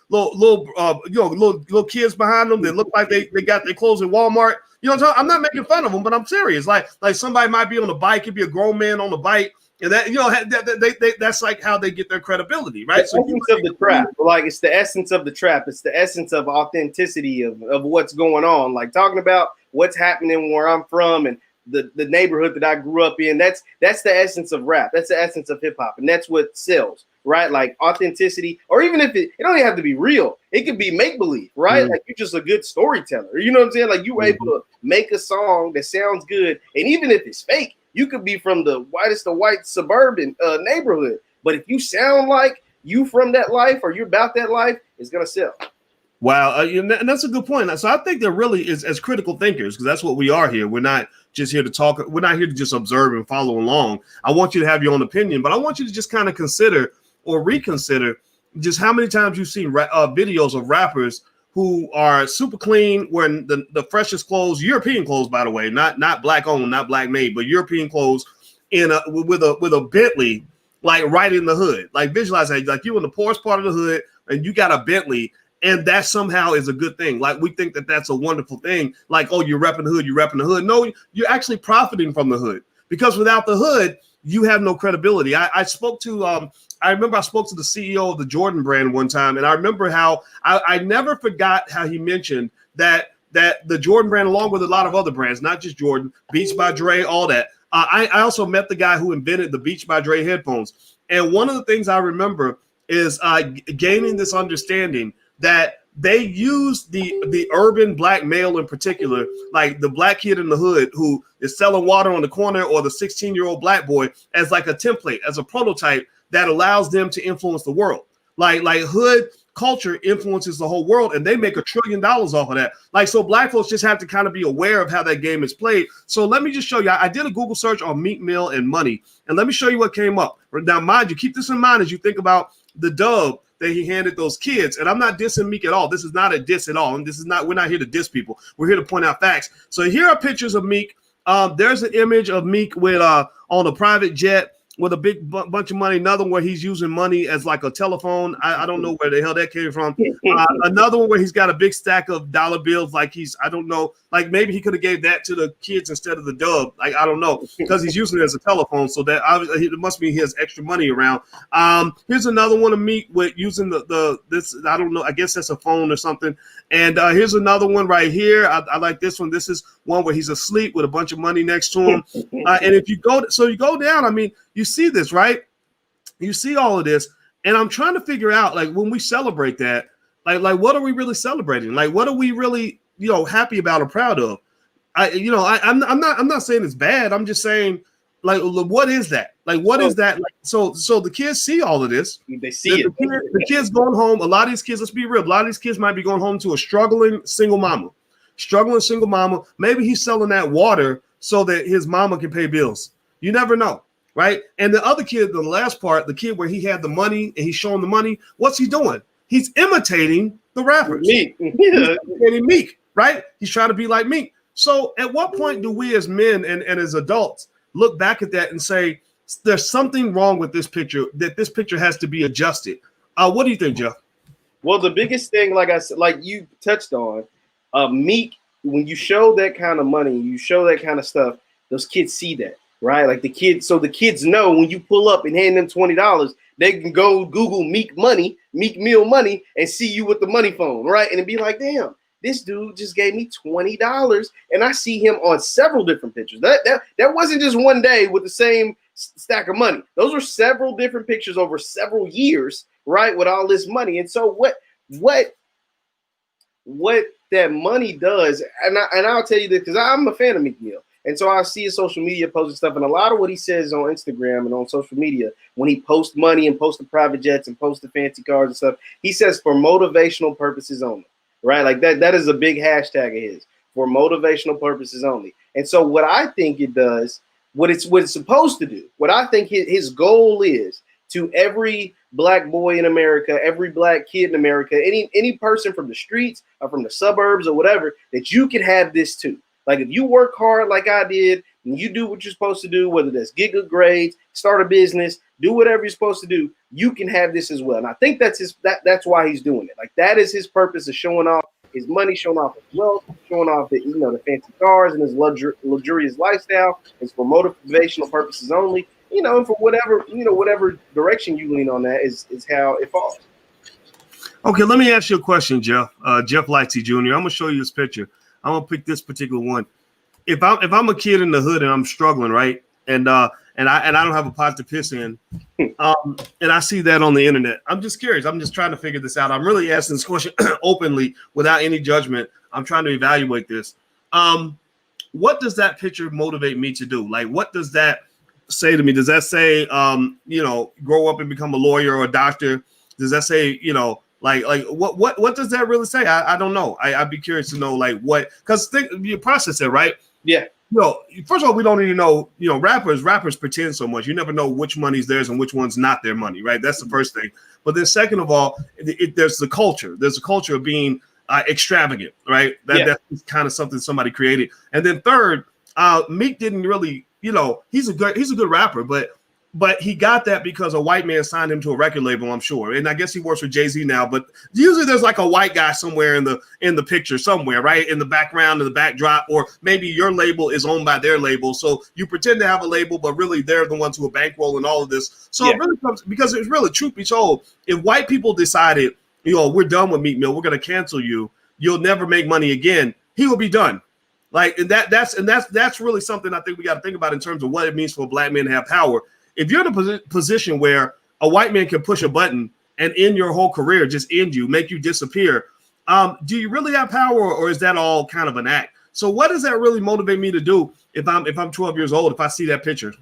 kids behind them that look like they got their clothes in Walmart? You know what I'm talking? I'm not making fun of them, but I'm serious. Like somebody might be on a bike, it'd be a grown man on the bike, and that that's like how they get their credibility, right? The essence of the trap, like it's the essence of the trap. It's the essence of authenticity of what's going on. Like talking about what's happening where I'm from and the neighborhood that I grew up in. That's the essence of rap. That's the essence of hip hop, and that's what sells, right? Like authenticity, or even if it don't even have to be real. It could be make believe, right? Like you're just a good storyteller. You know what I'm saying? Like you were able to make a song that sounds good, and even if it's fake, you could be from the white suburban neighborhood, but if you sound like you from that life or you're about that life, it's gonna sell. Wow, and that's a good point. So I think there really is, as critical thinkers, because that's what we are here. We're not just here to talk. We're not here to just observe and follow along. I want you to have your own opinion, but I want you to just kind of consider or reconsider just how many times you've seen videos of rappers who are super clean, wearing the freshest clothes, European clothes, by the way, not black owned, not black made, but European clothes with a Bentley, like right in the hood. Like visualize that, like you in the poorest part of the hood, and you got a Bentley. And that somehow is a good thing. Like we think that that's a wonderful thing. Like, oh, you're repping the hood, you're repping the hood. No, you're actually profiting from the hood, because without the hood, you have no credibility. I remember I spoke to the CEO of the Jordan brand one time, and I remember how I never forgot how he mentioned that the Jordan brand, along with a lot of other brands, not just Jordan, Beats by Dre, all that. I also met the guy who invented the Beats by Dre headphones. And one of the things I remember is gaining this understanding that they use the urban black male in particular, like the black kid in the hood who is selling water on the corner, or the 16-year-old black boy, as like a template, as a prototype that allows them to influence the world. Like hood culture influences the whole world, and they make $1 trillion off of that. Like, so black folks just have to kind of be aware of how that game is played. So let me just show you. I did a Google search on Meek Mill and money, and let me show you what came up. Now, mind you, keep this in mind as you think about the dub that he handed those kids. And I'm not dissing Meek at all. This is not a diss at all. And we're not here to diss people. We're here to point out facts. So here are pictures of Meek. There's an image of Meek with on a private jet with a big bunch of money. Another one where he's using money as like a telephone. I don't know where the hell that came from. Another one where he's got a big stack of dollar bills. Like I don't know, like maybe he could have gave that to the kids instead of the dub. Like, I don't know, because he's using it as a telephone. So that obviously it must mean he has extra money around. Here's another one of Meek with using this. I don't know. I guess that's a phone or something. And here's another one right here. I like this one. This is one where he's asleep with a bunch of money next to him. And if you go down, I mean, you see this, right? You see all of this, and I'm trying to figure out, like, when we celebrate that, like what are we really celebrating? Like, what are we really, happy about or proud of? I'm not saying it's bad. I'm just saying, like, what is that? Like, what is that? Like, so the kids see all of this. They see it. The kids going home. A lot of these kids, let's be real. A lot of these kids might be going home to a struggling single mama. Maybe he's selling that water so that his mama can pay bills. You never know. Right. And the other kid, the last part, the kid where he had the money and he's showing the money. What's he doing? He's imitating the rappers. Meek. He's imitating Meek, right? He's trying to be like Meek. So at what point do we as men and as adults look back at that and say, there's something wrong with this picture, that this picture has to be adjusted? What do you think, Jeff? Well, the biggest thing, like I said, like you touched on, Meek, when you show that kind of money, you show that kind of stuff, those kids see that. Right, like the kids know when you pull up and hand them $20, they can go Google Meek Mill money, and see you with the money phone, right? And it'd be like, damn, this dude just gave me $20, and I see him on several different pictures. That wasn't just one day with the same stack of money. Those were several different pictures over several years, right? With all this money. And so what that money does, and I'll tell you this because I'm a fan of Meek Mill. And so I see his social media posting stuff, and a lot of what he says on Instagram and on social media, when he posts money and posts the private jets and posts the fancy cars and stuff, he says for motivational purposes only, right? Like that is a big hashtag of his, for motivational purposes only. And so what I think it does, what it's supposed to do, what I think his goal is to every black boy in America, every black kid in America, any person from the streets or from the suburbs or whatever, that you can have this too. Like if you work hard like I did and you do what you're supposed to do, whether that's get good grades, start a business, do whatever you're supposed to do, you can have this as well. And I think that's that's why he's doing it. Like that is his purpose, of showing off his money, showing off his wealth, showing off the the fancy cars and his luxurious lifestyle. It's for motivational purposes only. And for whatever direction you lean on that is how it falls. Okay, let me ask you a question, Jeff. Jeff Leitzy Jr. I'm gonna show you this picture. I'm gonna pick this particular one. If I'm a kid in the hood and I'm struggling, right, and I don't have a pot to piss in, and I see that on the internet, I'm just curious. I'm just trying to figure this out. I'm really asking this question openly, without any judgment. I'm trying to evaluate this. What does that picture motivate me to do? Like, what does that say to me? Does that say, grow up and become a lawyer or a doctor? Does that say, like what does that really say? I don't know. I'd be curious to know, like, what, because you process it, right? Yeah. First of all, we don't even know, rappers pretend so much. You never know which money's theirs and which one's not their money, right? That's the first thing. But then second of all, there's the culture. There's a culture of being extravagant, right? That's kind of something somebody created. And then third, Meek didn't really, he's a good rapper, but he got that because a white man signed him to a record label, I'm sure. And I guess he works for Jay-Z now, but usually there's like a white guy somewhere in the picture somewhere, right? In the background, in the backdrop, or maybe your label is owned by their label. So you pretend to have a label, but really they're the ones who are bankrolling all of this. So it really comes, because it's really, truth be told, if white people decided, we're done with Meek Mill, we're going to cancel you, you'll never make money again, he will be done. Like, and that's really something I think we got to think about in terms of what it means for a black man to have power. If you're in a position where a white man can push a button and end your whole career, just end you, make you disappear, do you really have power, or is that all kind of an act? So what does that really motivate me to do if I'm 12 years old, if I see that picture?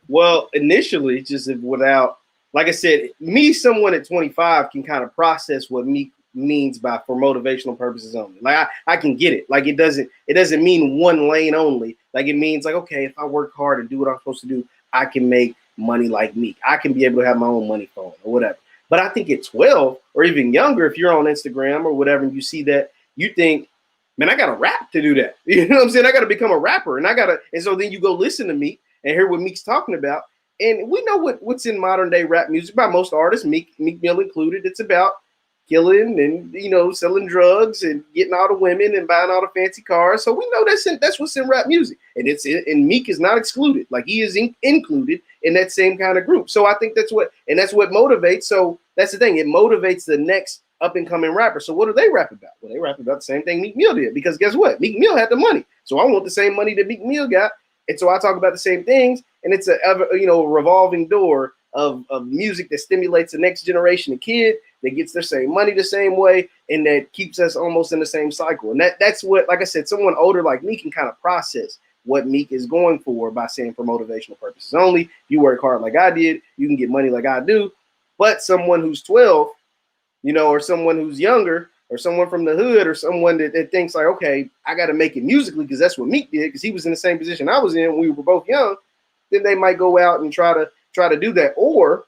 Well, initially, just without, like I said, someone at 25 can kind of process what Meek means by for motivational purposes only. Like I can get it. Like it doesn't mean one lane only. Like it means like, okay, if I work hard and do what I'm supposed to do, I can make money like Meek. I can be able to have my own money phone or whatever. But I think at 12 or even younger, if you're on Instagram or whatever, and you see that, you think, man, I got to rap to do that. You know what I'm saying? I got to become a rapper, and so then you go listen to Meek and hear what Meek's talking about. And we know what's in modern day rap music by most artists, Meek Mill included. It's about killing and selling drugs and getting all the women and buying all the fancy cars. So we know that's what's in rap music, and Meek is not excluded. Like he is included in that same kind of group. So I think that's what motivates. So that's the thing. It motivates the next up and coming rapper. So what do they rap about? Well, they rap about the same thing Meek Mill did, because guess what? Meek Mill had the money. So I want the same money that Meek Mill got. And so I talk about the same things, and it's a revolving door of music that stimulates the next generation of kid that gets their same money the same way, and that keeps us almost in the same cycle. And that's what, like I said, someone older like me can kind of process what Meek is going for by saying for motivational purposes only. You work hard like I did, you can get money like I do. But someone who's 12, or someone who's younger, or someone from the hood, or someone that thinks like, okay, I got to make it musically because that's what Meek did, because he was in the same position I was in when we were both young, then they might go out and try to do that. Or,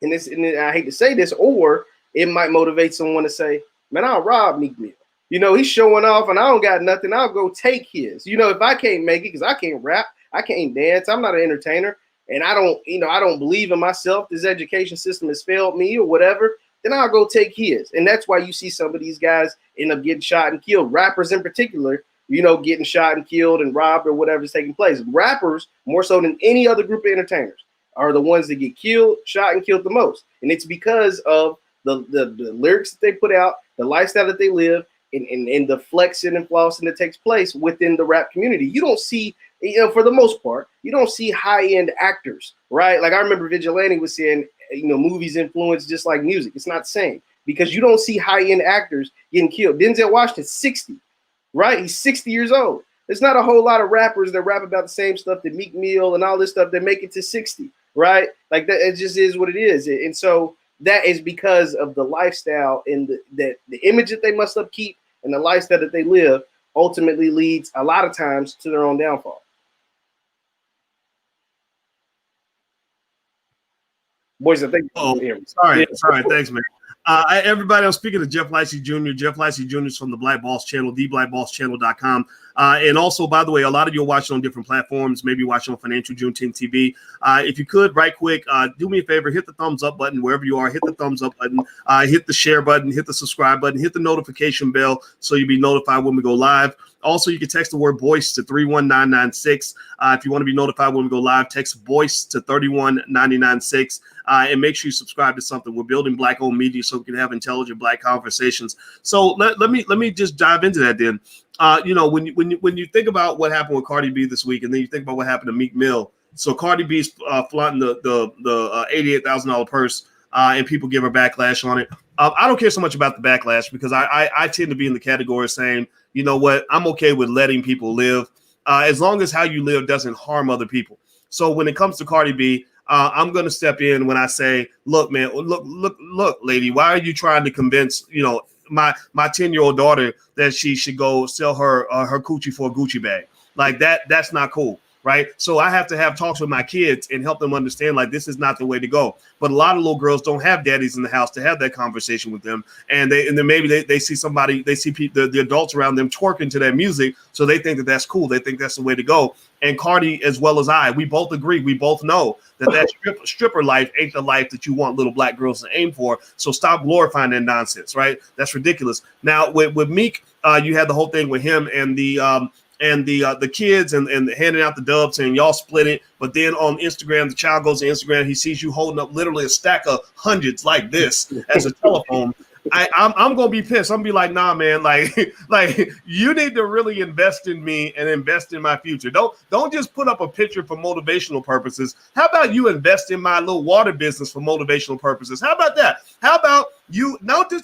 and I hate to say this, or it might motivate someone to say, man, I'll rob Meek Mill. He's showing off and I don't got nothing. I'll go take his. If I can't make it because I can't rap, I can't dance, I'm not an entertainer, and I don't believe in myself, this education system has failed me or whatever, then I'll go take his. And that's why you see some of these guys end up getting shot and killed. Rappers in particular, getting shot and killed and robbed or whatever's taking place. Rappers, more so than any other group of entertainers, are the ones that get killed, shot, and killed the most. And it's because of the lyrics that they put out, the lifestyle that they live, in the flexing and flossing that takes place within the rap community. You don't see, for the most part, you don't see high-end actors, right? Like I remember Vigilante was saying, movies influence just like music. It's not the same because you don't see high-end actors getting killed. Denzel Washington's 60, right? He's 60 years old. There's not a whole lot of rappers that rap about the same stuff that Meek Mill and all this stuff that make it to 60, right? Like that, it just is what it is. And so that is because of the lifestyle and the image that they must upkeep and the lifestyle that they live ultimately leads a lot of times to their own downfall. Boys, I think. Oh, sorry. Thanks, man. Everybody, I'm speaking to Jeff Leitzy Jr. Jeff Leitzy Jr. is from the Black Boss Channel, theblackbosschannel.com. And also, by the way, a lot of you are watching on different platforms, maybe watching on Financial Juneteenth TV. If you could, right quick, do me a favor, hit the thumbs up button wherever you are. Hit the thumbs up button, hit the share button, hit the subscribe button, hit the notification bell so you'll be notified when we go live. Also, you can text the word BOYCE to 31996. If you want to be notified when we go live, text BOYCE to 31996. And make sure you subscribe to something. We're building Black-owned media so we can have intelligent Black conversations. So let me just dive into that then. When you think about what happened with Cardi B this week, and then you think about what happened to Meek Mill. So Cardi B's flaunting the $88,000 purse, and people give her backlash on it. I don't care so much about the backlash because I tend to be in the category of saying, you know what, I'm okay with letting people live as long as how you live doesn't harm other people. So when it comes to Cardi B, I'm going to step in when I say, look, man, look, lady, why are you trying to convince, my 10-year-old daughter that she should go sell her coochie for a Gucci bag? Like that's not cool. Right. So I have to have talks with my kids and help them understand like this is not the way to go. But a lot of little girls don't have daddies in the house to have that conversation with them. And then maybe they see somebody, they see the adults around them twerking to that music. So they think that that's cool. They think that's the way to go. And Cardi, as well as we both agree. We both know that stripper life ain't the life that you want little Black girls to aim for. So stop glorifying that nonsense. Right. That's ridiculous. Now with Meek, you had the whole thing with him and the kids and handing out the dubs saying y'all split it. But then on Instagram, the child goes to Instagram. He sees you holding up literally a stack of hundreds like this as a telephone. I'm gonna be pissed. I'm gonna be like, nah, man, like you need to really invest in me and invest in my future. Don't just put up a picture for motivational purposes. How about you invest in my little water business for motivational purposes? How about that? How about you?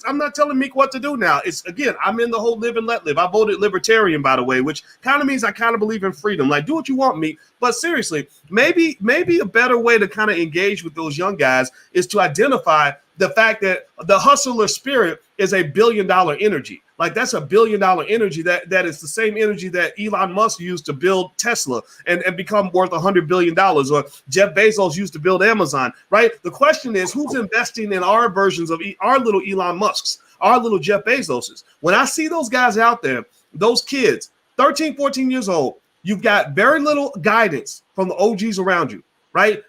I'm not telling Meek what to do now. It's again, I'm in the whole live and let live. I voted libertarian, by the way, which kind of means I kind of believe in freedom. Like, do what you want, Meek. But seriously, maybe a better way to kind of engage with those young guys is to identify the fact that the hustler spirit is $1 billion energy. Like that's $1 billion energy that is the same energy that Elon Musk used to build Tesla and become worth $100 billion, or Jeff Bezos used to build Amazon, right? The question is, who's investing in our versions of our little Elon Musks, our little Jeff Bezoses? When I see those guys out there, those kids, 13, 14 years old, you've got very little guidance from the OGs around you, right?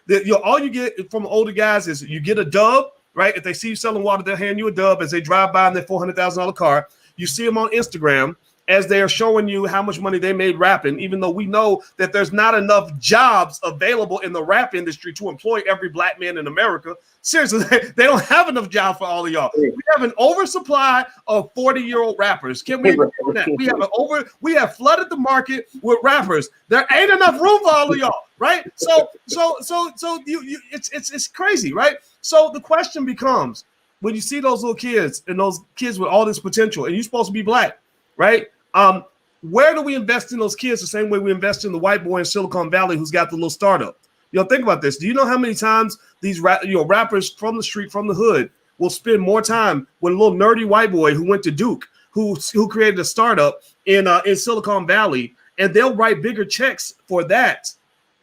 All you get from older guys is you get a dub, right? If they see you selling water, they'll hand you a dub as they drive by in their $400,000 car. You see them on Instagram as they are showing you how much money they made rapping, even though we know that there's not enough jobs available in the rap industry to employ every Black man in America. Seriously, they don't have enough jobs for all of y'all. We have an oversupply of 40-year-old rappers. Can we agree on that? We have flooded the market with rappers. There ain't enough room for all of y'all, right? So it's crazy, right? So the question becomes, when you see those little kids and those kids with all this potential, and you're supposed to be Black, right? Where do we invest in those kids the same way we invest in the white boy in Silicon Valley who's got the little startup? Think about this. Do you know how many times these rappers from the street, from the hood, will spend more time with a little nerdy white boy who went to Duke, who created a startup in Silicon Valley, and they'll write bigger checks for that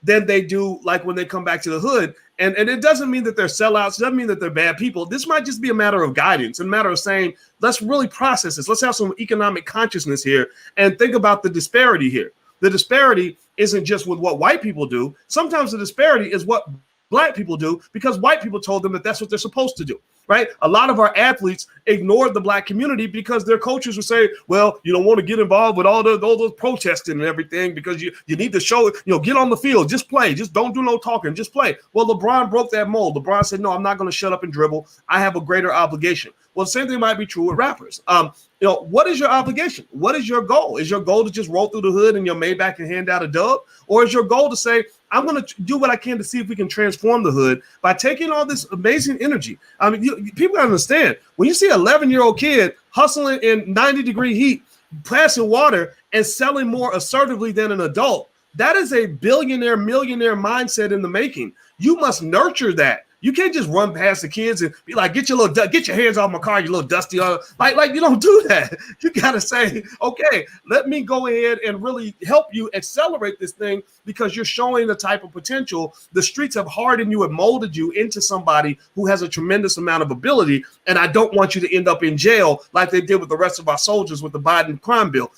than they do like when they come back to the hood. And it doesn't mean that they're sellouts. It doesn't mean that they're bad people. This might just be a matter of guidance, a matter of saying, let's really process this. Let's have some economic consciousness here and think about the disparity here. The disparity isn't just with what white people do. Sometimes the disparity is what Black people do because white people told them that that's what they're supposed to do, right? A lot of our athletes ignored the Black community because their coaches would say, well, you don't want to get involved with all those protesting and everything because you need to show it, get on the field, just play, just don't do no talking, just play. Well, LeBron broke that mold. LeBron said, no, I'm not going to shut up and dribble. I have a greater obligation. Well, the same thing might be true with rappers. what is your obligation? What is your goal? Is your goal to just roll through the hood in your Maybach and hand out a dub? Or is your goal to say, I'm going to do what I can to see if we can transform the hood by taking all this amazing energy? I mean, people understand when you see an 11-year-old kid hustling in 90-degree heat, passing water and selling more assertively than an adult, that is a billionaire, millionaire mindset in the making. You must nurture that. You can't just run past the kids and be like, get your hands off my car, you little dusty. Like you don't do that. You got to say, okay, let me go ahead and really help you accelerate this thing because you're showing the type of potential. The streets have hardened you and molded you into somebody who has a tremendous amount of ability. And I don't want you to end up in jail like they did with the rest of our soldiers with the Biden crime bill.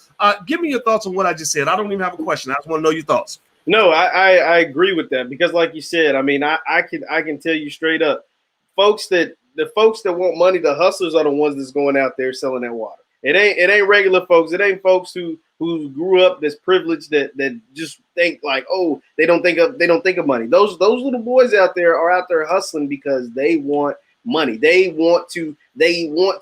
Give me your thoughts on what I just said. I don't even have a question. I just want to know your thoughts. No, I agree with that because, like you said, I mean, I can tell you straight up, the folks that want money, the hustlers are the ones that's going out there selling that water. It ain't regular folks. It ain't folks who grew up this privilege that just think like, oh, they don't think of money. Those little boys out there are out there hustling because they want money. They want to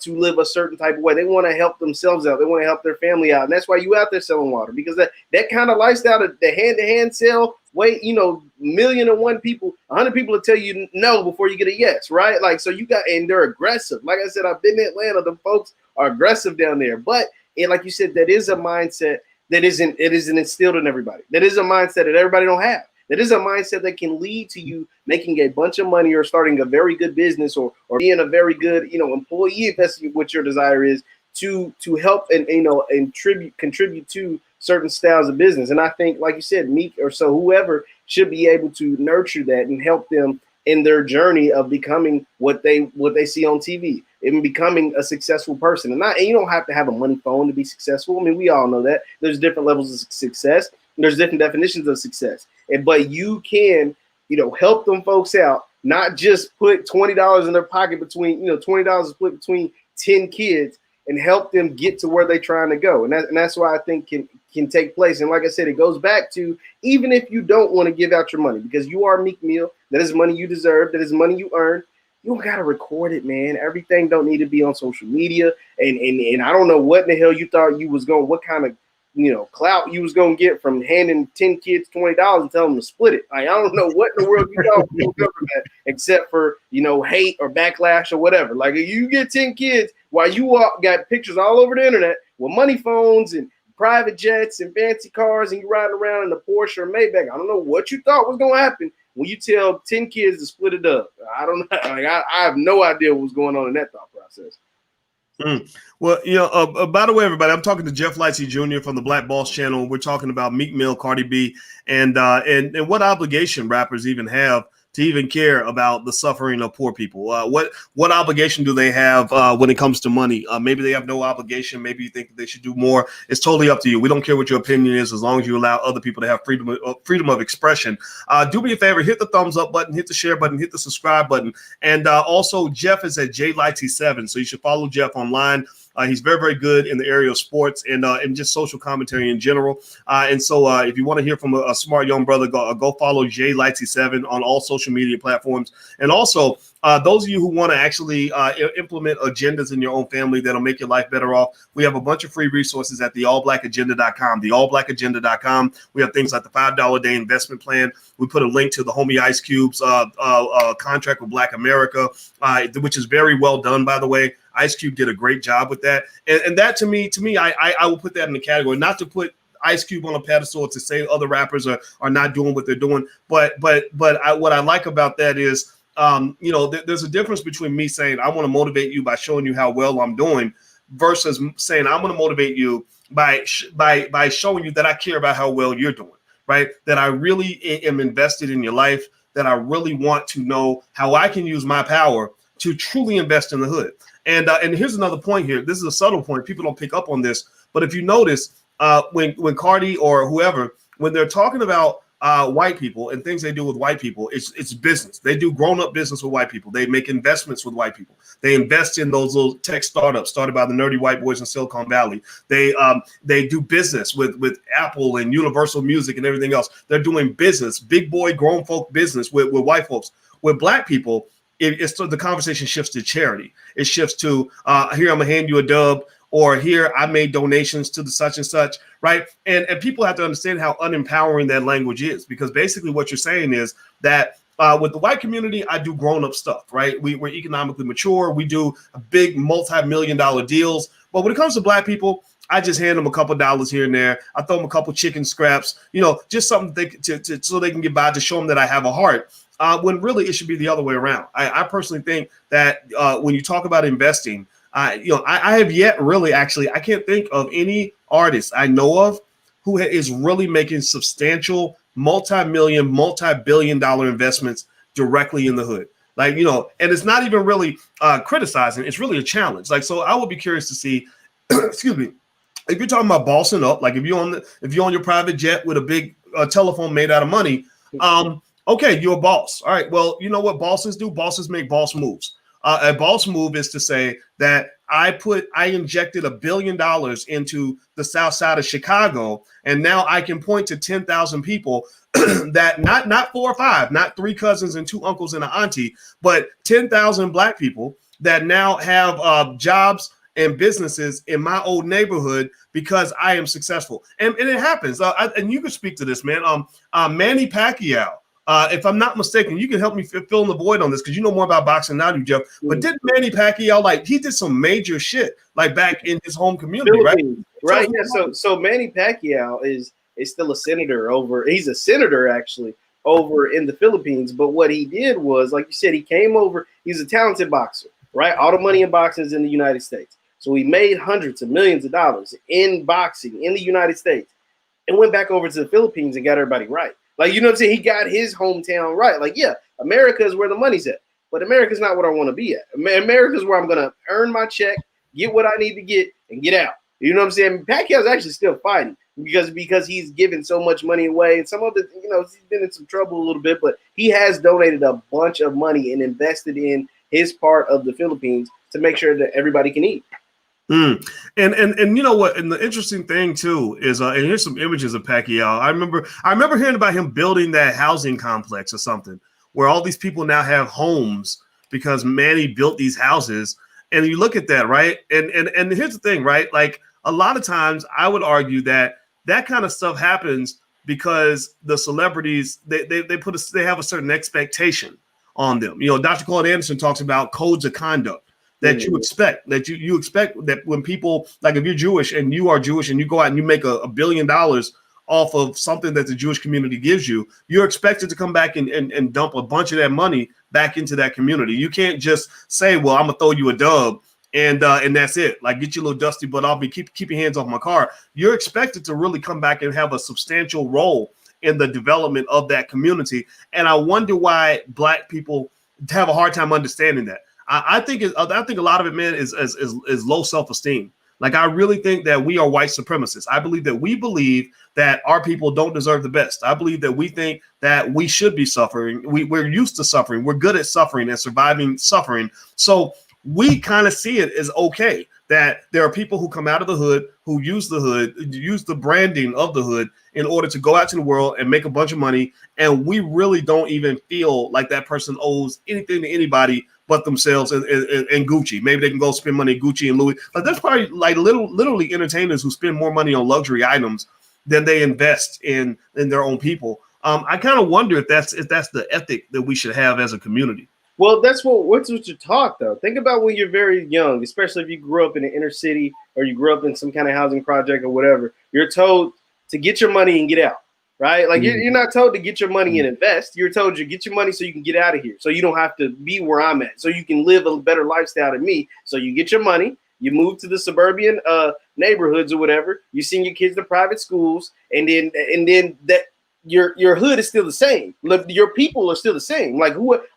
live a certain type of way. They want to help themselves out. They want to help their family out. And that's why you out there selling water, because that kind of lifestyle, the hand-to-hand sale, million and one people, 100 people will tell you no before you get a yes, right? Like, so and they're aggressive. Like I said, I've been in Atlanta. The folks are aggressive down there. But like you said, that is a mindset that isn't instilled in everybody. That is a mindset that everybody don't have. That is a mindset that can lead to you making a bunch of money or starting a very good business or being a very good, employee, if that's what your desire is, to help and contribute to certain styles of business. And I think, like you said, Meek or so whoever should be able to nurture that and help them in their journey of becoming what they see on TV and becoming a successful person. And you don't have to have a money phone to be successful. I mean, we all know that there's different levels of success. There's different definitions of success. But you can, help them folks out, not just put $20 in their pocket between, $20 split between 10 kids and help them get to where they're trying to go. And that's why I think can take place. And like I said, it goes back to, even if you don't want to give out your money because you are Meek Mill, that is money you deserve, that is money you earn, you don't got to record it, man. Everything don't need to be on social media. And I don't know what in the hell you thought you was going, what kind of, clout you was going to get from handing 10 kids $20 and telling them to split it. I don't know what in the world you thought was going that, except for, hate or backlash or whatever. Like, if you get 10 kids while you got pictures all over the internet with money phones and private jets and fancy cars and you riding around in a Porsche or Maybach, I don't know what you thought was going to happen when you tell 10 kids to split it up. I don't know. Like, I have no idea what was going on in that thought process. Well, by the way, everybody, I'm talking to Jeff Leitzy Jr. from the Black Boss Channel. We're talking about Meek Mill, Cardi B, and what obligation rappers even have to even care about the suffering of poor people. What obligation do they have when it comes to money? Maybe they have no obligation. Maybe you think that they should do more. It's totally up to you. We don't care what your opinion is as long as you allow other people to have freedom of expression. Do me a favor, hit the thumbs up button, hit the share button, hit the subscribe button. And also, Jeff is at JLeitzy7, so you should follow Jeff online. He's very, very good in the area of sports and just social commentary in general. And so if you want to hear from a smart young brother, go follow JLeitzy7 on all social media platforms. And also, those of you who want to actually implement agendas in your own family that'll make your life better off, we have a bunch of free resources at theallblackagenda.com. Theallblackagenda.com. We have things like the $5 a day investment plan. We put a link to the homie Ice Cube's contract with Black America, which is very well done, by the way. Ice Cube did a great job with that. And that to me, I will put that in the category, not to put Ice Cube on a pedestal to say other rappers are not doing what they're doing. But what I like about that is, there's a difference between me saying I want to motivate you by showing you how well I'm doing versus saying I'm going to motivate you by showing you that I care about how well you're doing, right? That I really am invested in your life, that I really want to know how I can use my power to truly invest in the hood. And here's another point here. This is a subtle point. People don't pick up on this. But if you notice, when Cardi or whoever, when they're talking about white people and things they do with white people, it's business. They do grown-up business with white people. They make investments with white people. They invest in those little tech startups started by the nerdy white boys in Silicon Valley. They do business with Apple and Universal Music and everything else. They're doing business, big boy, grown folk business with white folks. With black people, the conversation shifts to charity. It shifts to here, I'm gonna hand you a dub, or here I made donations to the such and such, right? And people have to understand how unempowering that language is, because basically what you're saying is that with the white community, I do grown-up stuff, right? We're economically mature. We do big multi-million-dollar deals. But when it comes to black people, I just hand them a couple dollars here and there. I throw them a couple chicken scraps, just something so they can get by, to show them that I have a heart. When really it should be the other way around. I personally think that when you talk about investing, I have yet really, actually, I can't think of any artist I know of who is really making substantial multi-million, multi-billion-dollar investments directly in the hood. And it's not even really criticizing. It's really a challenge. So I would be curious to see, excuse me, if you're talking about bossing up, like if you're on your private jet with a big telephone made out of money, okay, you're a boss. All right. Well, you know what bosses do? Bosses make boss moves. A boss move is to say that I injected $1 billion into the south side of Chicago, and now I can point to 10,000 people that not 4 or 5, not 3 cousins and 2 uncles and an auntie, but 10,000 black people that now have jobs and businesses in my old neighborhood because I am successful. And it happens. And you can speak to this, man. Manny Pacquiao. If I'm not mistaken, you can help me fill in the void on this, because you know more about boxing than I do, Jeff. But didn't Manny Pacquiao, he did some major shit back in his home community, right? Yeah. So Manny Pacquiao is still a senator over. He's a senator actually over in the Philippines. But what he did was, like you said, he came over. He's a talented boxer, right? All the money in boxing is in the United States. So he made hundreds of millions of dollars in boxing in the United States, and went back over to the Philippines and got everybody right. You know what I'm saying? He got his hometown right. Yeah, America is where the money's at, but America's not what I want to be at. America's where I'm going to earn my check, get what I need to get, and get out. You know what I'm saying? Pacquiao's actually still fighting because he's giving so much money away. And some of it, he's been in some trouble a little bit, but he has donated a bunch of money and invested in his part of the Philippines to make sure that everybody can eat. And you know what? And the interesting thing too is, and here's some images of Pacquiao. I remember hearing about him building that housing complex or something, where all these people now have homes because Manny built these houses. And you look at that, right? And here's the thing, right? A lot of times, I would argue that kind of stuff happens because the celebrities they have a certain expectation on them. Dr. Claude Anderson talks about codes of conduct that you expect, you expect that when people, if you're Jewish and you are Jewish and you go out and you make $1 billion off of something that the Jewish community gives you, you're expected to come back and dump a bunch of that money back into that community. You can't just say, well, I'm gonna throw you a dub and that's it. Get your little dusty butt off me, keep your hands off my car. You're expected to really come back and have a substantial role in the development of that community. And I wonder why black people have a hard time understanding that. I think a lot of it, man, is low self-esteem. I really think that we are white supremacists. I believe that our people don't deserve the best. I believe that we think that we should be suffering. We're used to suffering. We're good at suffering and surviving suffering. So we kind of see it as okay that there are people who come out of the hood, who use the branding of the hood in order to go out to the world and make a bunch of money. And we really don't even feel like that person owes anything to anybody but themselves and Gucci. Maybe they can go spend money at Gucci and Louis. There's probably literally entertainers who spend more money on luxury items than they invest in their own people. I kind of wonder if that's the ethic that we should have as a community. Well, that's what you're taught, though. Think about when you're very young, especially if you grew up in the inner city or you grew up in some kind of housing project or whatever. You're told to get your money and get out, right? You're not told to get your money and invest. You're told to get your money so you can get out of here, so you don't have to be where I'm at, so you can live a better lifestyle than me. So you get your money, you move to the suburban neighborhoods or whatever. You send your kids to private schools, and then that. Your hood is still the same. Your people are still the same.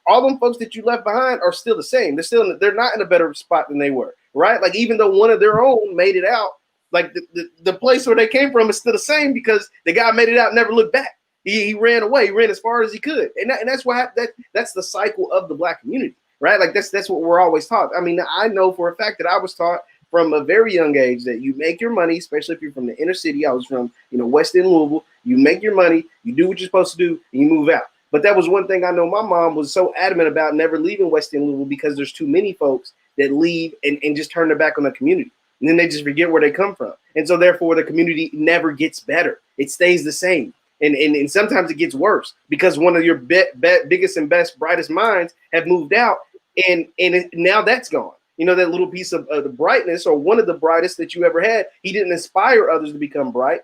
All them folks that you left behind are still the same. They're not in a better spot than they were, right? Even though one of their own made it out, the place where they came from is still the same because the guy made it out and never looked back. He ran away. He ran as far as he could, and that's what that's the cycle of the black community, right? That's what we're always taught. I mean, I know for a fact that I was taught from a very young age that you make your money, especially if you're from the inner city. I was from, West End Louisville. You make your money, you do what you're supposed to do, and you move out. But that was one thing I know my mom was so adamant about never leaving West End Louisville because there's too many folks that leave and just turn their back on the community. and then they just forget where they come from. And so therefore the community never gets better. It stays the same. And sometimes it gets worse because one of your biggest and best, brightest minds have moved out, and now that's gone. You know, that little piece of the brightness, or one of the brightest that you ever had, he didn't inspire others to become bright.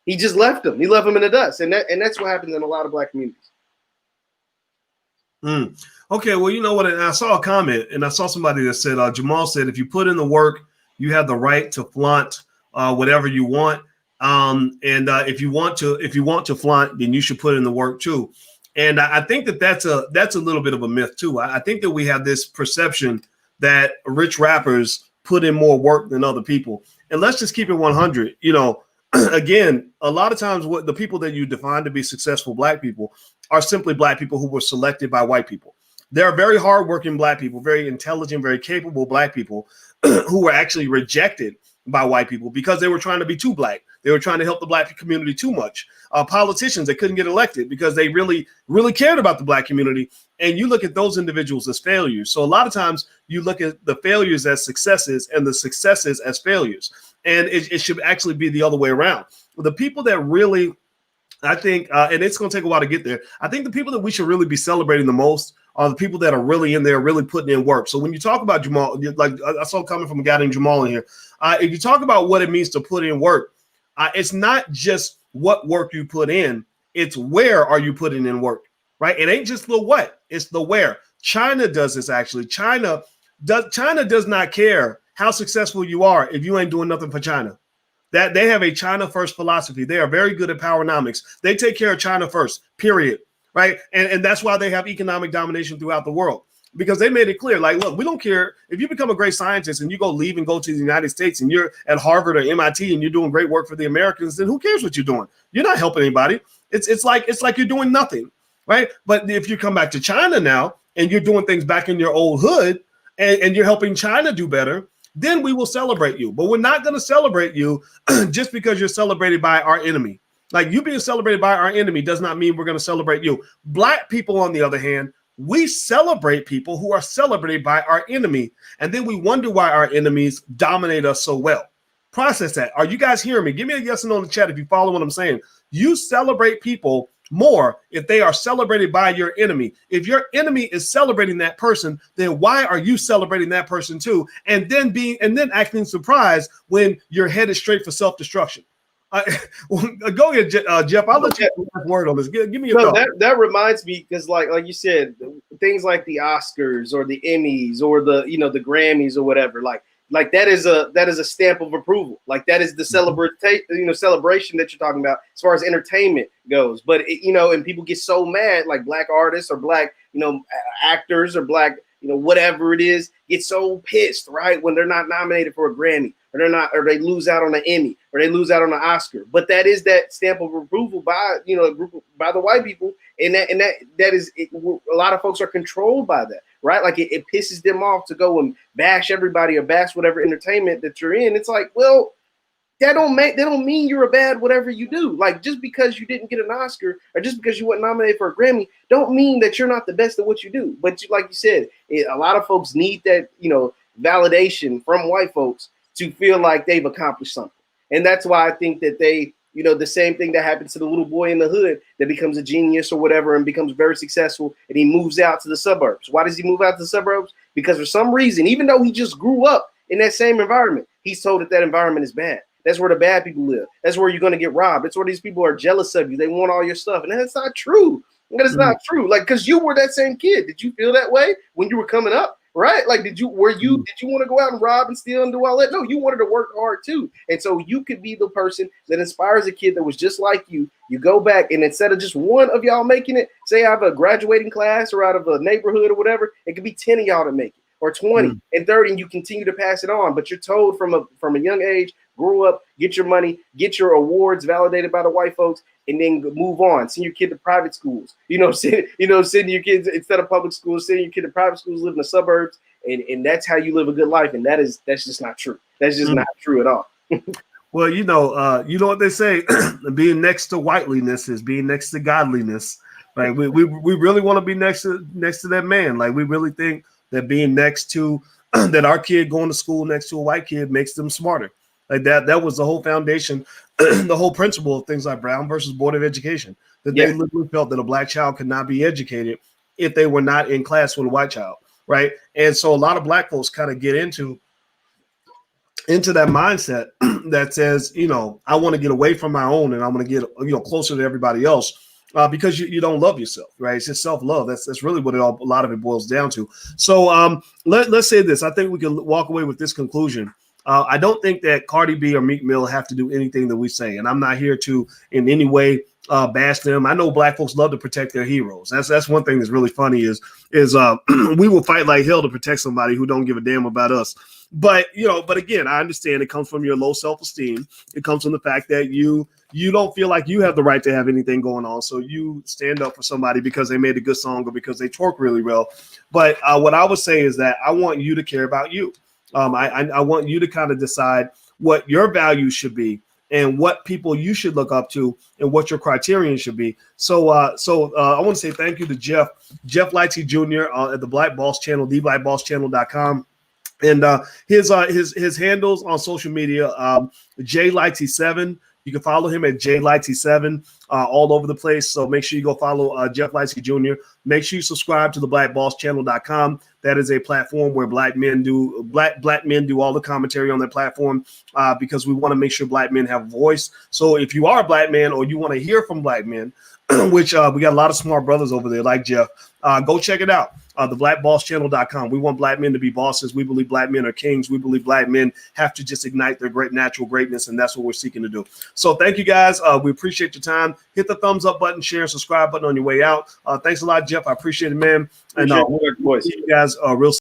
He just left them. He left them in the dust, and that's what happens in a lot of Black communities. Okay, well, you know what? I saw a comment, and I saw somebody that said, Jamal said, if you put in the work, you have the right to flaunt whatever you want. And if you want to flaunt, then you should put in the work too. And I think that's a little bit of a myth too. I think that we have this perception that rich rappers put in more work than other people. And let's just keep it 100. You know, again, a lot of times what the people that you define to be successful Black people are simply Black people who were selected by white people. There are very hardworking Black people, very intelligent, very capable Black people who were actually rejected by white people because they were trying to be too Black. They were trying to help the Black community too much. Politicians that couldn't get elected because they really, really cared about the Black community. And you look at those individuals as failures. So a lot of times you look at the failures as successes and the successes as failures. And it should actually be the other way around. The people that really, I think, and it's going to take a while to get there, I think the people that we should really be celebrating the most are the people that are really in there, really putting in work. So when you talk about Jamal, like I saw coming from a guy named Jamal in here, if you talk about what it means to put in work, it's not just what work you put in, it's where are you putting in work, right? It ain't just the what, it's the where. China does this actually. China does not care how successful you are if you ain't doing nothing for China. That they have a China first philosophy. They are very good at powernomics. They take care of China first, period. Right. And that's why they have economic domination throughout the world, because they made it clear, like, look, we don't care if you become a great scientist and you leave and go to the United States and you're at Harvard or MIT and you're doing great work for the Americans, then who cares what you're doing? You're not helping anybody. It's like you're doing nothing. Right. But if you come back to China now and you're doing things back in your old hood and you're helping China do better, then we will celebrate you. But we're not going to celebrate you just because you're celebrated by our enemy. Like, you being celebrated by our enemy does not mean we're going to celebrate you. Black people, on the other hand, we celebrate people who are celebrated by our enemy. And then we wonder why our enemies dominate us so well. Process that. Are you guys hearing me? Give me a yes or no in the chat if you follow what I'm saying. You celebrate people more if they are celebrated by your enemy. If your enemy is celebrating that person, then why are you celebrating that person too? And then acting surprised when you're headed straight for self-destruction. Go ahead, Jeff. I'll let you have a word on this. Give me your thought. That reminds me, because like you said, things like the Oscars or the Emmys or the Grammys or whatever, like that is a stamp of approval. Like, that is the celebration that you're talking about as far as entertainment goes. But and people get so mad, like Black artists or Black actors or Black whatever it is, get so pissed, right, when they're not nominated for a Grammy, or they lose out on an Emmy, or they lose out on an Oscar. But that is that stamp of approval by by the white people, and that is it. A lot of folks are controlled by that, right? Like, it pisses them off to go and bash everybody or bash whatever entertainment that you're in. It's like, well, that don't mean you're a bad whatever you do. Like, just because you didn't get an Oscar or just because you weren't nominated for a Grammy, don't mean that you're not the best at what you do. But like you said, a lot of folks need that validation from white folks to feel like they've accomplished something. And that's why I think that they, the same thing that happens to the little boy in the hood that becomes a genius or whatever and becomes very successful, and he moves out to the suburbs. Why does he move out to the suburbs? Because for some reason, even though he just grew up in that same environment, he's told that environment is bad. That's where the bad people live. That's where you're going to get robbed. That's where these people are jealous of you. They want all your stuff. And that's not true. That is not true. Like, because you were that same kid. Did you feel that way when you were coming up? Right? Like, did you want to go out and rob and steal and do all that? No, you wanted to work hard too. And so you could be the person that inspires a kid that was just like you. You go back, and instead of just one of y'all making it, say out of a graduating class or out of a neighborhood or whatever, it could be 10 of y'all to make it, or 20 and 30, and you continue to pass it on. But you're told from a young age, grow up, get your money, get your awards validated by the white folks, and then move on. Send your kid to private schools. Send your kids, instead of public schools, send your kid to private schools, live in the suburbs, and that's how you live a good life. And that's just not true. That's just not true at all. Well, you know what they say, being next to whiteliness is being next to godliness. Like, we really want to be next to that man. Like, we really think that being next to that our kid going to school next to a white kid makes them smarter. Like that was the whole foundation, the whole principle of things like Brown versus Board of Education, that they literally felt that a black child could not be educated if they were not in class with a white child, right? And so a lot of black folks kind of get into that mindset that says, you know, I want to get away from my own and I want to get, you know, closer to everybody else. Because you don't love yourself, right? It's just self-love. That's really what a lot of it boils down to. So let's say this. I think we can walk away with this conclusion. I don't think that Cardi B or Meek Mill have to do anything that we say, and I'm not here to in any way bash them. I know black folks love to protect their heroes. That's one thing that's really funny is we will fight like hell to protect somebody who don't give a damn about us. But again, I understand it comes from your low self-esteem. It comes from the fact that you don't feel like you have the right to have anything going on. So you stand up for somebody because they made a good song or because they twerk really well. But what I would say is that I want you to care about you. I want you to kind of decide what your values should be and what people you should look up to and what your criterion should be. So I want to say thank you to Jeff Leitzy Jr. At the Black Boss Channel, theblackbosschannel.com. And his handles on social media, JLeitzy7. You can follow him at JLeitzy7 all over the place. So make sure you go follow Jeff Leitzy Jr. Make sure you subscribe to the blackbosschannel.com. That is a platform where black men do all the commentary on that platform because we want to make sure black men have a voice. So if you are a black man or you want to hear from black men, which we got a lot of smart brothers over there like Jeff, go check it out. Theblackbosschannel.com. We want black men to be bosses. We believe black men are kings. We believe black men have to just ignite their great natural greatness, and that's what we're seeking to do. So thank you guys. We appreciate your time. Hit the thumbs up button, share, and subscribe button on your way out. Thanks a lot, Jeff. I appreciate it, man. And see you guys real soon.